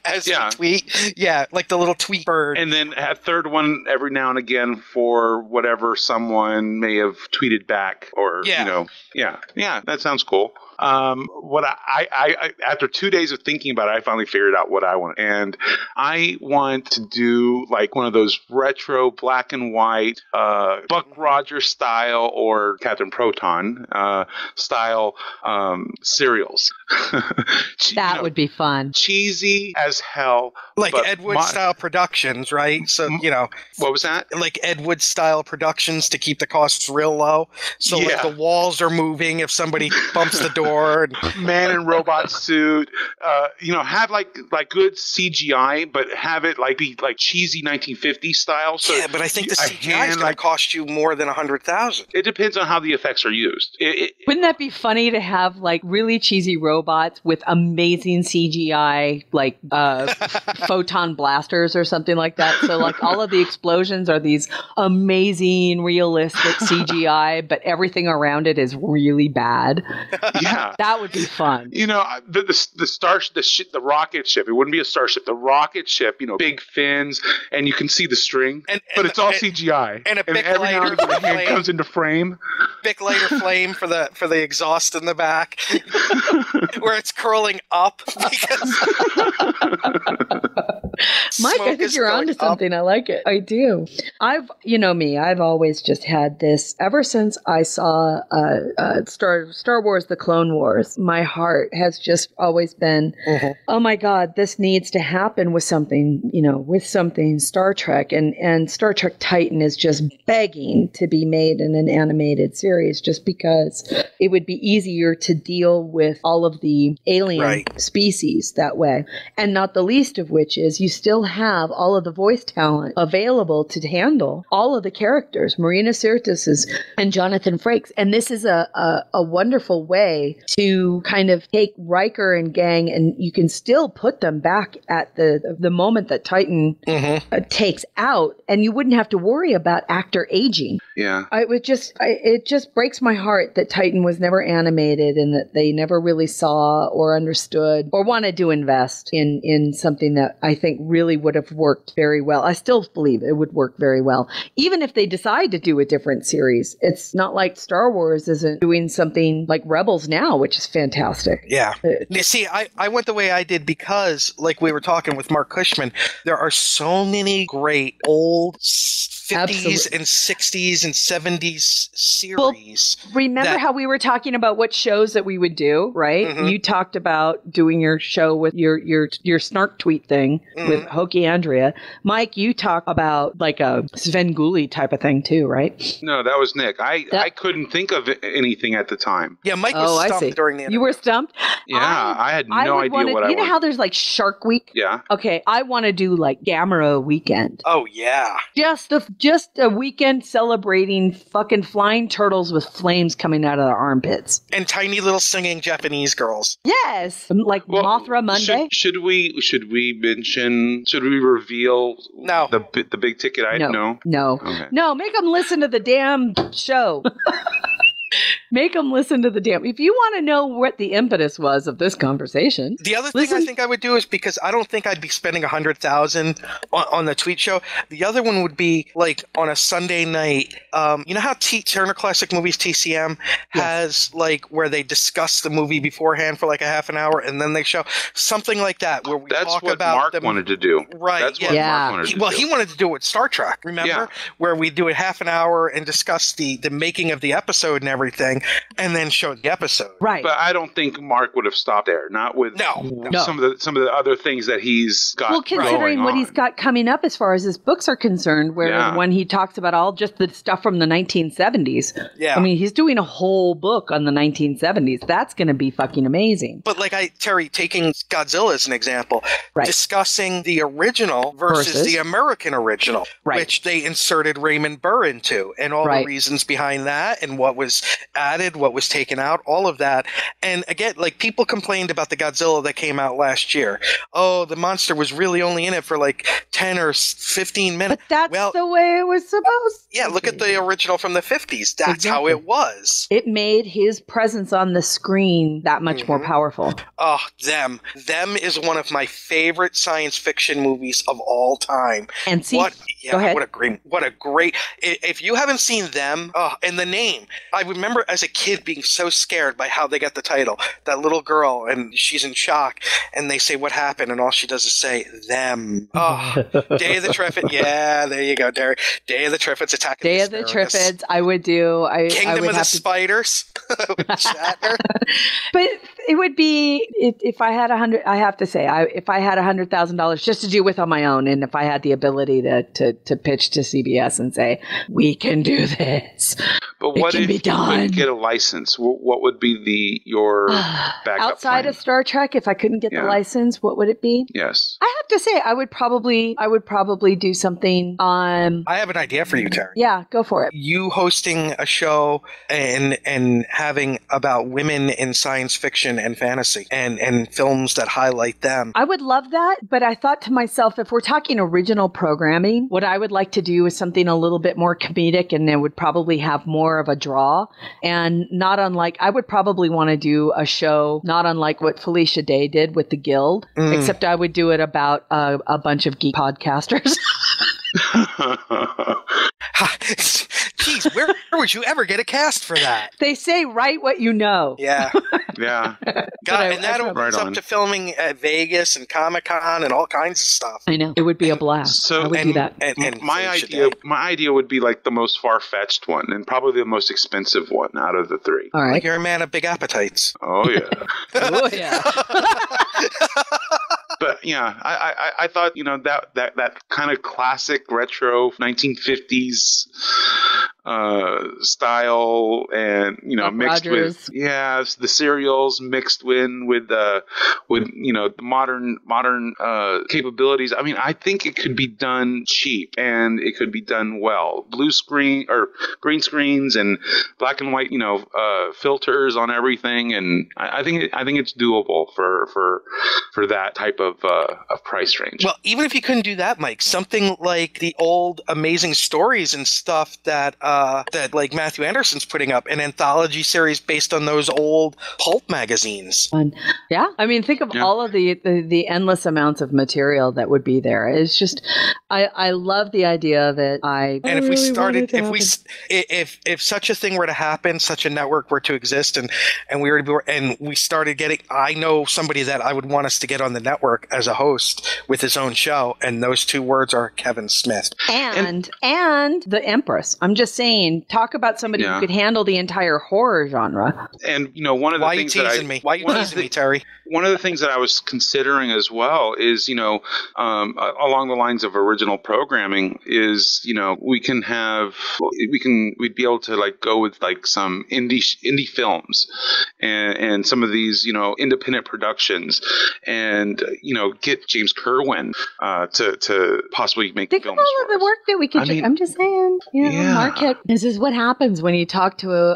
as you tweet. Yeah, like the little tweet bird. And then a third one every now and again for whatever someone may have tweeted back, or that sounds cool. What I after 2 days of thinking about it, I finally figured out what I want, and I want to do like one of those retro black and white Buck Rogers style or Captain Proton style serials. That would be fun. Cheesy as hell, like Ed Wood style productions, right? So what was that? Like Ed Wood style productions to keep the costs real low. So like the walls are moving if somebody bumps the door. sword, man in robot suit. Have like good CGI, but have it like be like cheesy 1950s style. So yeah, but I think the CGI is going to cost you more than $100,000. It depends on how the effects are used. Wouldn't that be funny to have like really cheesy robots with amazing CGI, like photon blasters or something like that? So like all of the explosions are these amazing, realistic CGI, but everything around it is really bad. Yeah, that would be fun. The rocket ship. It wouldn't be a starship. The rocket ship. Big fins, and you can see the string, but it's all CGI. And every now and then the hand comes into frame. Big lighter flame for the exhaust in the back, where it's curling up because. Mike, I think you're onto something. I like it. I do. I've always just had this ever since I saw Star Wars: The Clone Wars. My heart has just always been, oh my God, this needs to happen with something, Star Trek, and Star Trek Titan is just begging to be made in an animated series, just because it would be easier to deal with all of the alien species that way, and not the least of which is you still have all of the voice talent available to handle all of the characters, Marina Sirtis and Jonathan Frakes. And this is a wonderful way to kind of take Riker and gang, and you can still put them back at the moment that Titan takes out, and you wouldn't have to worry about actor aging. Yeah. It just breaks my heart that Titan was never animated and that they never really saw or understood or wanted to invest in something that I think really would have worked very well. I still believe it would work very well. Even if they decide to do a different series, it's not like Star Wars isn't doing something like Rebels now, which is fantastic. Yeah. You see, I went the way I did because, like we were talking with Mark Cushman, there are so many great old 50s and 60s and 70s series. Well, remember how we were talking about what shows that we would do, right? You talked about doing your show with your snark tweet thing with Hokie Andrea. Mike, you talk about like a Svengoolie type of thing too, right? No, that was Nick. I couldn't think of anything at the time. Yeah, Mike was stumped during the interview. You were stumped? Yeah, I had no idea what I wanted. You know how there's like Shark Week? Yeah. Okay, I want to do like Gamera Weekend. Oh, yeah. Just a weekend celebrating fucking flying turtles with flames coming out of their armpits. And tiny little singing Japanese girls. Yes. Like Mothra Monday. Should we reveal the big ticket item? No. Okay. No, make them listen to the damn show. Make them listen to the damn. If you want to know what the impetus was of this conversation, the other thing I think I would do is, because I don't think I'd be spending $100,000 on the tweet show. The other one would be like on a Sunday night. You know how Turner Classic Movies TCM has like where they discuss the movie beforehand for like a half an hour and then they show something like that where we talk about Mark wanted to do. Right. That's what Mark wanted to do. He wanted to do it with Star Trek. Remember where we do it half an hour and discuss the making of the episode and everything, and then show the episode. Right. But I don't think Mark would have stopped there. Not with some of the other things that he's got. Well, considering what he's got coming up as far as his books are concerned, where when he talks about all just the stuff from the 1970s. Yeah. I mean, he's doing a whole book on the 1970s. That's going to be fucking amazing. But like Terry, taking Godzilla as an example, discussing the original versus the American original, which they inserted Raymond Burr into, and all the reasons behind that, and what was added, what was taken out, all of that. And again, like people complained about the Godzilla that came out last year. Oh, the monster was really only in it for like 10 or 15 minutes. But that's the way it was supposed to look at the original from the 50s. That's how it was. It made his presence on the screen that much more powerful. Oh, Them is one of my favorite science fiction movies of all time. And see, go ahead. What a great, if you haven't seen Them, and the name, I remember as a kid being so scared by how they got the title. That little girl, and she's in shock, and they say, what happened? And all she does is say, them. Oh, Day of the Triffids. Yeah, there you go, Derry. Day of the Triffids, Attack of the Day of the Triffids, I would do. Kingdom of the Spiders. Shatner. But it would be, if I had I have to say, if I had $100,000 just to do with on my own, and if I had the ability to pitch to CBS and say, we can do this. But what can if be you done. couldn't get a license? What would be your backup Outside plan? of Star Trek, if I couldn't get the license, what would it be? Yes. I have to say, I would probably do something on. I have an idea for you, Terry. Yeah, go for it. You hosting a show and having about women in science fiction and fantasy and films that highlight them. I would love that, but I thought to myself, if we're talking original programming, what I would like to do is something a little bit more comedic, and it would probably have more of a draw. And not unlike, I would probably want to do a show not unlike what Felicia Day did with the Guild, except I would do it about a bunch of geek podcasters. Jeez, where would you ever get a cast for that? They say write what you know. Yeah. Yeah. God, and that opens up to filming at Vegas and Comic-Con and all kinds of stuff. I know. It would be a blast. So I would do that. And my idea would be like the most far-fetched one and probably the most expensive one out of the three. All right. Like you're a man of big appetites. Oh, yeah. Oh, yeah. But yeah, I thought, that kind of classic retro 1950s style, and mixed Rogers. with the serials mixed with the modern capabilities. I mean, I think it could be done cheap and it could be done well. Blue screen or green screens and black and white, filters on everything, and I think it's doable for that type of price range. Well, even if you couldn't do that, Mike, something like the old Amazing Stories and stuff that like Matthew Anderson's putting up, an anthology series based on those old pulp magazines. Yeah, I mean, think of all of the endless amounts of material that would be there. It's just, I love the idea of it. And if we started, if such a thing were to happen, such a network were to exist, and we were to be, and we started getting, I know somebody that I would want us to get on the network as a host with his own show, and those two words are Kevin Smith and the Empress. I'm just saying, talk about somebody who could handle the entire horror genre. And one of the things Why are you teasing me, Terry? One of the things that I was considering as well is, along the lines of original programming is, we'd be able to like go with like some indie films and some of these, independent productions, and, get James Kerwin to possibly make Think films. Think of all of the work that we could do. I'm just saying, Marquette, this is what happens when you talk to you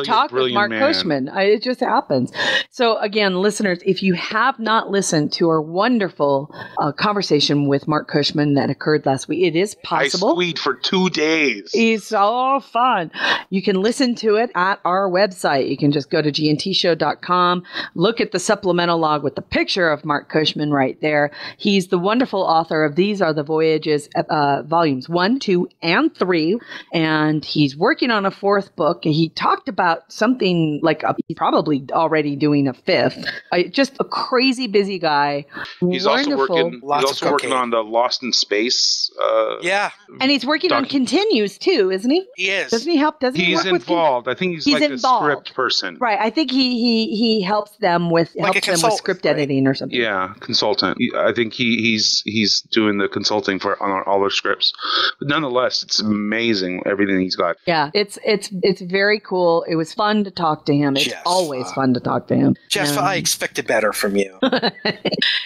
talk with Mark Cushman. It just happens. So again, listeners, if you have not listened to our wonderful conversation with Mark Cushman that occurred last week, it is possible. I squeed for 2 days. It's so fun. You can listen to it at our website. You can just go to gntshow.com, look at the supplemental log with the picture of Mark Cushman right there. He's the wonderful author of These Are the Voyages, volumes 1, 2, and 3, and he's working on a 4th book. He talked about something like he's probably already doing a 5th. Just a crazy busy guy. He's wonderful. also working on the Lost in Space. And he's working on Continues too, isn't he? He is. Doesn't he help? He's involved. I think he's like involved. a script person. Right. I think he helps them with script editing or something. Yeah, consultant. I think he's doing the consulting on all their scripts. But nonetheless, it's amazing everything he's got. Yeah, it's very cool. It was fun to talk to him. It's always fun to talk to him. Jeff, I expected better from you.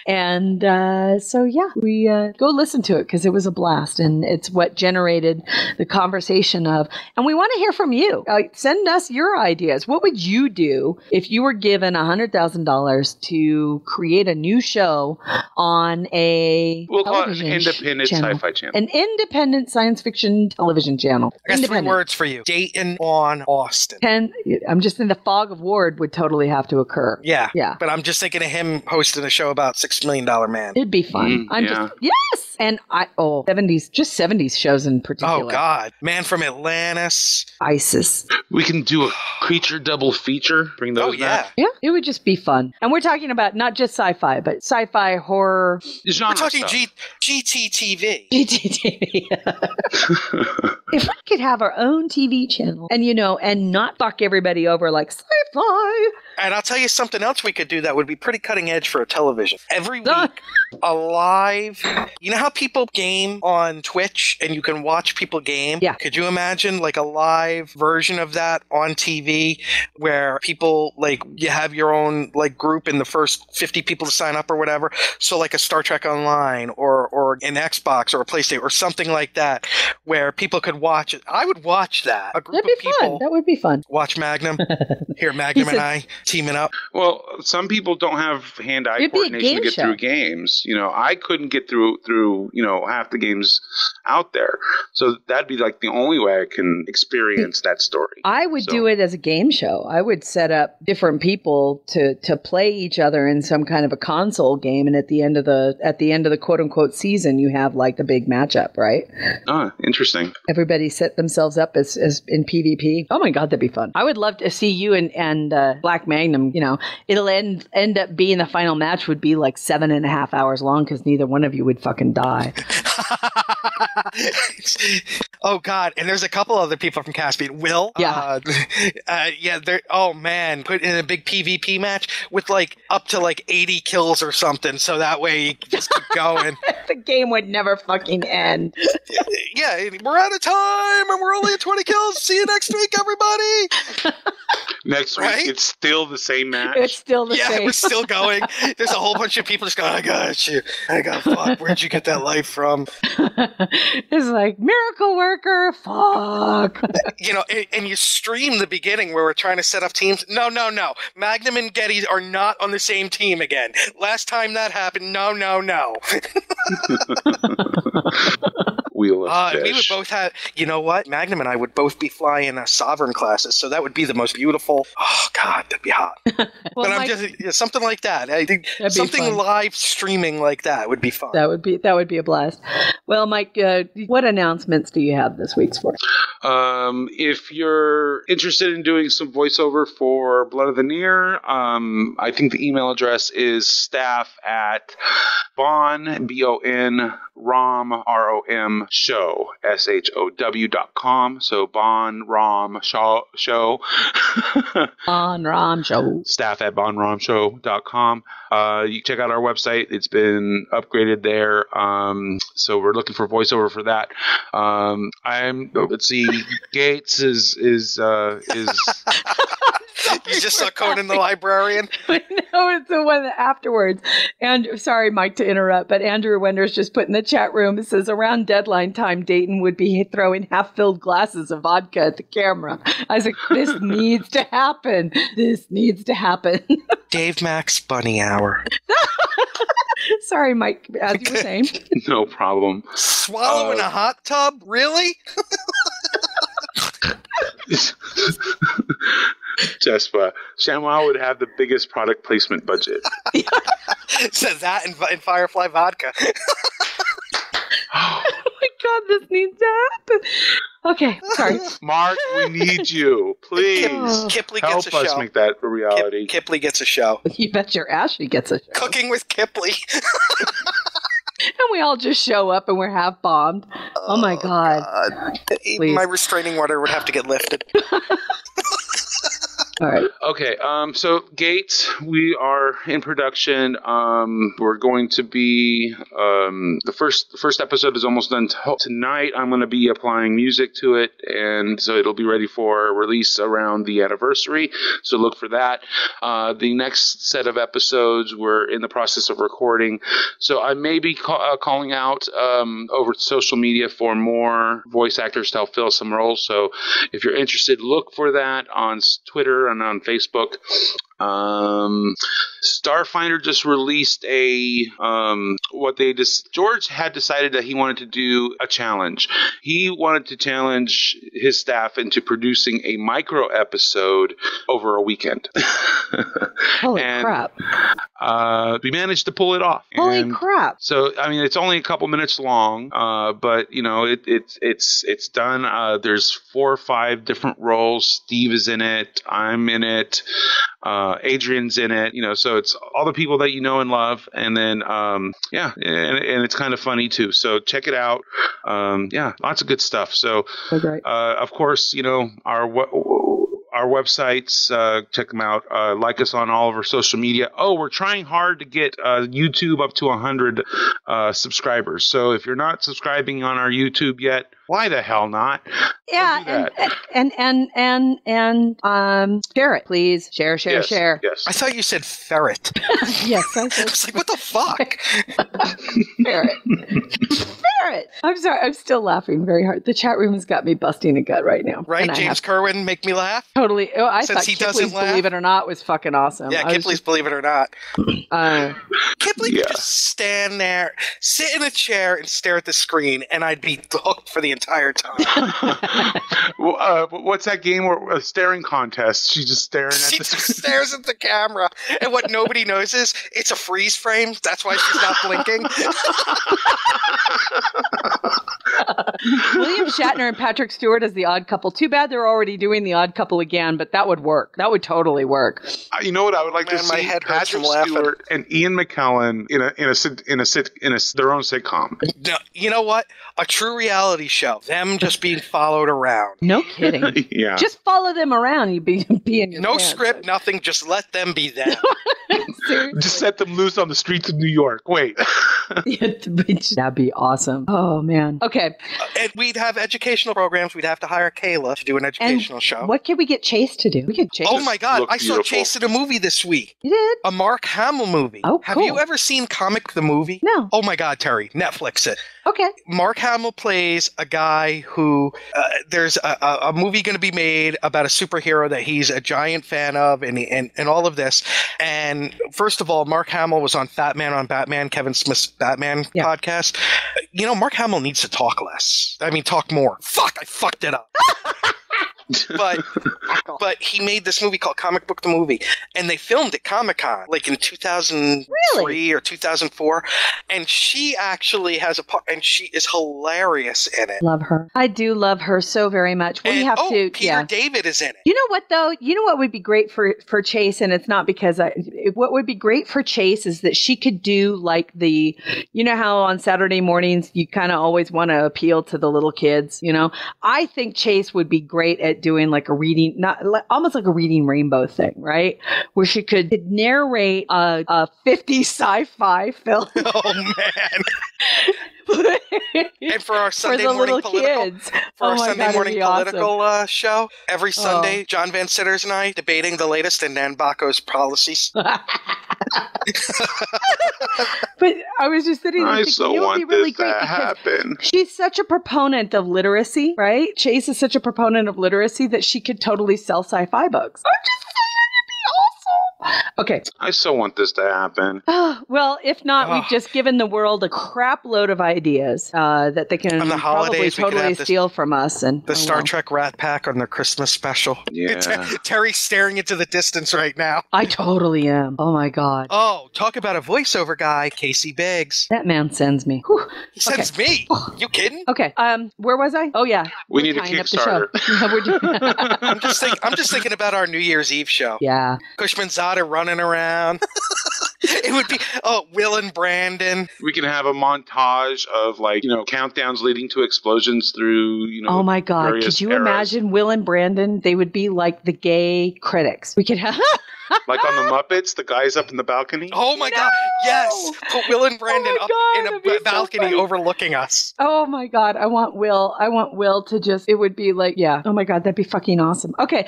And we go listen to it because it was a blast, and it's what generated the conversation of. And we want to hear from you. Send us your ideas. What would you do if you were given $100,000 to create a new show on a independent sci-fi channel? An independent science fiction television channel. I got 3 words for you. Dayton on Austin. I'm just in the fog of Ward would totally have to occur. Yeah. Yeah. But I'm just thinking of him hosting a show about $6 Million Man. It'd be fun. Yes. And 70s shows in particular. Oh, God. Man from Atlantis. ISIS. We can do a creature double feature. Bring those back. Yeah, it would just be fun. And we're talking about not just sci-fi, but sci-fi, horror. We're talking GTTV. GTTV. If we could have our own TV channel and, and not fuck everybody over like sci-fi. And I'll tell you something else we could do that would be pretty cutting edge for a television. Every week, a live... You know how people game on Twitch and you can watch people game? Yeah. Could you imagine like a live version of that on TV where people, like, you have your own like group in the first 50 people to sign up or whatever? So like a Star Trek Online or an Xbox or a PlayStation or something like that where people could watch it. I would watch that. A group That'd of be people fun. That would be fun. watch Magnum. Here, Magnum and I teaming up. Well, some people don't have hand-eye It'd be a coordination to game get show. through games. I couldn't get through half the games out there. So that'd be like the only way I can experience that story. I would do it as a game show. I would set up different people to play each other in some kind of a console game, and at the end of the quote unquote season, you have like the big matchup, right? Oh, interesting. Everybody set themselves up as in PvP. Oh my God, that'd be fun. I would love to see you and Black Magnum. It'll end up being the final match would be like 7.5 hours long because neither one of you would fucking die. Oh God! And there's a couple other people from Caspian. Will, yeah, they're put in a big PvP match with like up to like 80 kills or something. So that way you can just keep going. The game would never fucking end. Yeah, we're out of time, and we're only at 20 kills. See you next week, everybody. Next week, it's still the same match. It's still the same. Yeah, we're still going. There's a whole bunch of people just going, I got you. Fuck, where'd you get that life from? It's like, miracle worker, fuck. And you stream the beginning where we're trying to set up teams. No. Magnum and Getty are not on the same team again. Last time that happened, no. Wheel of fish. We would both have, you know what? Magnum and I would both be flying Sovereign classes, so that would be the most beautiful. Oh, God, that'd be hot. But I'm just something like that. I think something live streaming like that would be fun. That would be a blast. Well, Mike, what announcements do you have this week's for? If you're interested in doing some voiceover for Blood of the Near, I think the email address is staff@bon, B-O-N, rom, R-O-M, show, SHOW.com. So Bon Rom Show. Bon Rom Show. Staff@bonromshow.com. You can check out our website. It's been upgraded there. So we're looking for voiceover for that. Let's see, Gates is You just saw Conan the Librarian? No, it's the one afterwards. And sorry, Mike, to interrupt, but Andrew Wender's just put in the chat room. It says around deadline time, Dayton would be throwing half-filled glasses of vodka at the camera. I was like, this needs to happen. This needs to happen. Dave Mack's Bunny Hour. Sorry, Mike, as you were saying. No problem. Swallowing a hot tub? Really? Jespa, ShamWow would have the biggest product placement budget. Says that in Firefly Vodka. Oh my God, this needs to happen. Okay, sorry. Mark, we need you. Please. Kipley help gets a us show. make that a reality. Kipley gets a show. You bet your ass she gets a show. Cooking with Kipley. And we all just show up and we're half bombed. Oh my God. My restraining order would have to get lifted. All right. Okay. So Gates, we are in production. We're going to be the first episode is almost done tonight. I'm going to be applying music to it, and so it'll be ready for release around the anniversary. So look for that. The next set of episodes we're in the process of recording. So I may be calling out over social media for more voice actors to help fill some roles. So if you're interested, look for that on Twitter and on Facebook. Starfinder just released George had decided that he wanted to do a challenge. He wanted to challenge his staff into producing a micro episode over a weekend. Holy crap. We managed to pull it off. Holy crap. So, I mean, it's only a couple minutes long, but, you know, it's done. There's 4 or 5 different roles. Steve is in it. I'm in it. Adrian's in it. So it's all the people that you know and love, and then and it's kind of funny too. So check it out. Lots of good stuff. So of course, our websites, check them out. Like us on all of our social media. Oh, we're trying hard to get YouTube up to 100 subscribers. So if you're not subscribing on our YouTube yet, why the hell not? Yeah, and share it, please. Share. Yes. I thought you said ferret. Yes, I was like, what the fuck? Ferret. I'm sorry. I'm still laughing very hard. The chat room has got me busting a gut right now. Right, James Kerwin, make me laugh. Totally. Oh, I Since thought he Kipley's doesn't laugh. Believe It or Not was fucking awesome. Yeah, Kipley's Believe It or Not. Kipley Yeah. could just stand there, sit in a chair, and stare at the screen, and I'd be hooked for the entire time. What's that game where a staring contest? She's just staring at She the just stares at the camera, and what nobody knows is it's a freeze frame. That's why she's not blinking. William Shatner and Patrick Stewart as the Odd Couple. Too bad they're already doing the Odd Couple again, but that would work. That would totally work. You know what I would like to Man, my see? head hurts Patrick from laughing. Stewart and Ian McKellen in their own sitcom. No, you know what? A true reality show. Them just being followed around. No kidding. Yeah. Just follow them around. You'd be in your No pants. script, nothing. Just let them be them. Seriously. Just set them loose on the streets of New York. Wait. That'd be awesome. Oh, man. Okay. And we'd have educational programs. We'd have to hire Kayla to do an educational show. What could we get Chase to do? We could Chase. Oh my God! look I saw beautiful. Chase in a movie this week. You did? A Mark Hamill movie. Oh, Have cool. you ever seen Comic the Movie? No. Oh my God, Terry, Netflix it. Okay. Mark Hamill plays a guy who there's a movie going to be made about a superhero that he's a giant fan of, and all of this. And first of all, Mark Hamill was on Fat Man on Batman, Kevin Smith's Batman podcast. Mark Hamill needs to talk less. I mean, talk more. Fuck, I fucked it up. But he made this movie called Comic Book the Movie, and they filmed at Comic-Con like in 2003 or 2004, and she actually has a part, and she is hilarious in it. Love her. I do love her so very much. We have to. Peter David is in it. You know what though? You know what would be great for Chase, and it's not because what would be great for Chase is that she could do like how on Saturday mornings you kind of always want to appeal to the little kids. I think Chase would be great at doing like a reading, almost like a Reading Rainbow thing, right? Where she could narrate a 50s sci-fi film. Oh man. And for our Sunday morning political show, every Sunday, John Van Sitters and I debating the latest in Nan Baco's policies. But I was just sitting there I thinking, so it would want be really this great to because happen. she's such a proponent of literacy, right? Chase is such a proponent of literacy that she could totally sell sci-fi books. I'm just saying, it'd be awesome. Okay. I so want this to happen. Well, if not, we've just given the world a crap load of ideas that they can On the probably holidays, we could totally have steal from us. And The Star Trek Rat Pack on their Christmas special. Yeah. Terry's staring into the distance right now. I totally am. Oh my God. Oh, talk about a voiceover guy, Casey Biggs. That man sends me. Whew. He sends me. You kidding? Okay. Where was I? Oh yeah. We need a tying up the show. Kickstarter. Yeah, we're doing. I'm just thinking about our New Year's Eve show. Yeah. Cushman Zada running around. It would be Will and Brandon. We can have a montage of countdowns leading to explosions through Oh my God! various Could you eras. imagine Will and Brandon? They would be like the gay critics. We could have. Like on the Muppets, the guys up in the balcony. Oh my God! Yes, put Will and Brandon up in that'd be a so balcony funny. overlooking us. Oh my God! I want Will to just. It would be like, yeah. Oh my God, that'd be fucking awesome. Okay.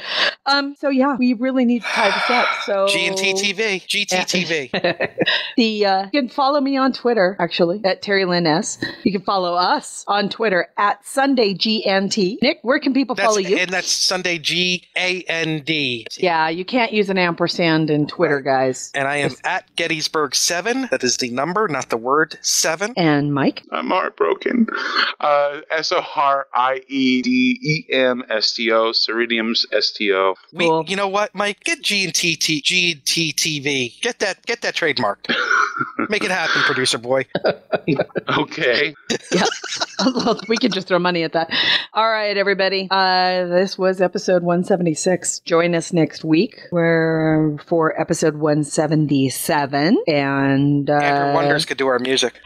So yeah, we really need to tie this up. So G&T TV, GTTV. you can follow me on Twitter actually at Terry Lynn S. You can follow us on Twitter at SundayGNT. Nick, where can people follow you? And that's Sunday GAND. Yeah, you can't use an ampersand in Twitter, guys. And I am at Gettysburg 7. That is the number, not the word 7. And Mike? I'm heartbroken. SORIEDEMSTO, Ceridium's STO. You know what, Mike? Get GNT TV. Get that that trademarked. Make it happen, producer boy. Okay. Yeah. Well, we can just throw money at that. All right, everybody. This was episode 176. Join us next week for episode 177. And Andrew Wonders could do our music.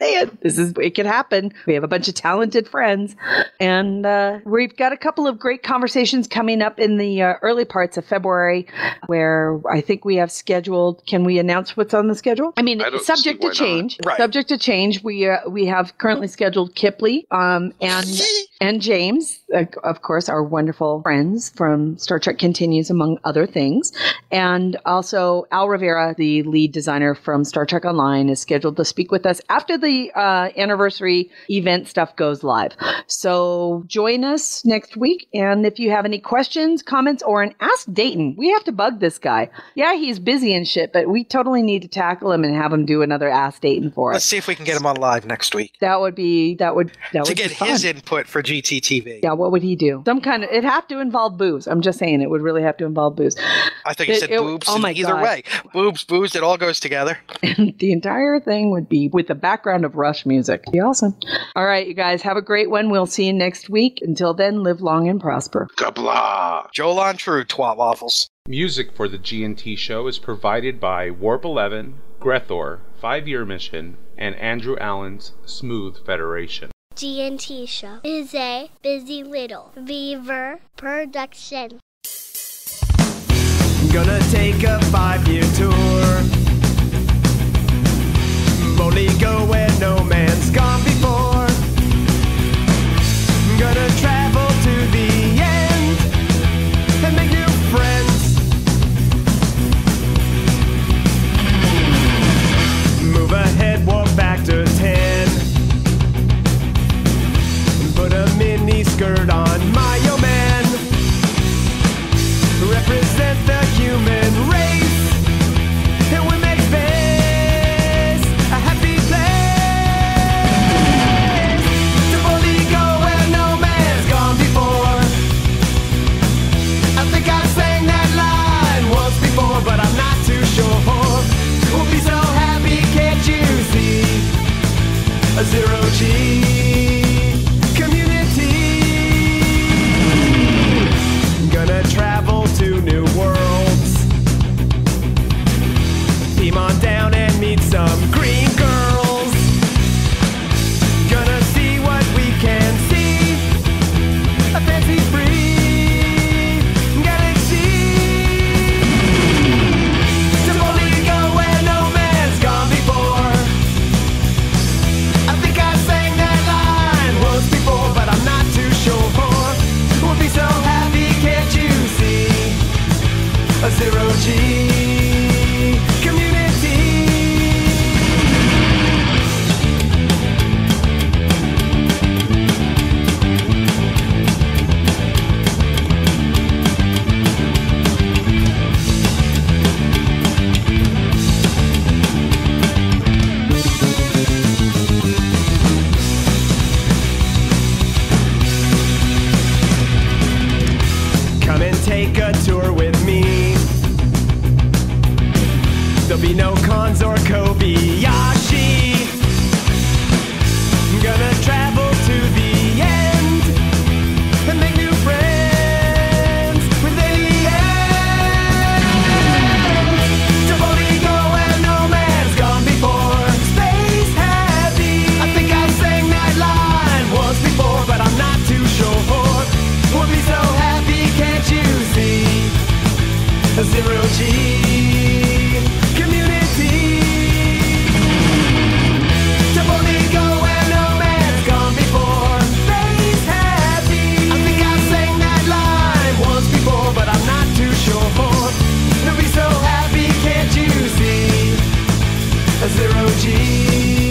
It could happen. We have a bunch of talented friends. And we've got a couple of great conversations coming up in the early parts of February where I think we have scheduled. Can we announce what's on the schedule? I mean, subject to change. Right. Subject to change. We have currently scheduled Kipley and James, of course, our wonderful friends from Star Trek Continues, among other things. And also Al Rivera, the lead designer from Star Trek Online, is scheduled to speak with us after the anniversary event stuff goes live. So join us next week. And if you have any questions, comments, or an Ask Dayton, we have to bug this guy. Yeah, he's busy and shit, but we totally need to tackle him and have him do another Ask Dayton for us. Let's see if we can get him on live next week. That would be to get his input for GTTV. Yeah, what would he do? It'd have to involve booze. I'm just saying it would really have to involve booze. I think you said boobs. Oh my either God. way. Boobs, booze, it all goes together. And the entire thing would be with the background of Rush music. Be awesome. All right, you guys, have a great one. We'll see you next week. Until then, live long and prosper. Kabla! Joel on True, twat waffles. Music for the G&T show is provided by Warp 11, Grethor, 5-Year Mission, and Andrew Allen's Smooth Federation. G&T Show is a Busy Little Beaver production. Gonna take a 5-year tour. Boldly go where no man's gone before. Gonna travel to the end and make new friends. Move ahead, walk back to 10. Put a mini skirt on my old man. Represent the human race. And we make space a happy place. To boldly go where no man's gone before. I think I've sang that line once before, but I'm not too sure. We'll be so happy, can't you see? A zero-G gonna travel to new worlds. Beam on down and meet some green girls. Gonna see what we can see. A fancy-free galaxy. To boldly go where no man's gone before. I think I sang that line once before, but I'm not too sure. We'll be so happy, can't you see? A zero-G community. Come and take a tour with me. There'll be no cons or Kobayashi. Gonna travel to the end and make new friends with aliens. To boldly go where no man's gone before. Space heavy. I think I sang that line once before, but I'm not too sure. We'll be so happy, can't you see? A zero-G community. To boldly go where no man's gone before. Space happy. I think I sang that line once before, but I'm not too sure. We'll be so happy, can't you see? A zero-G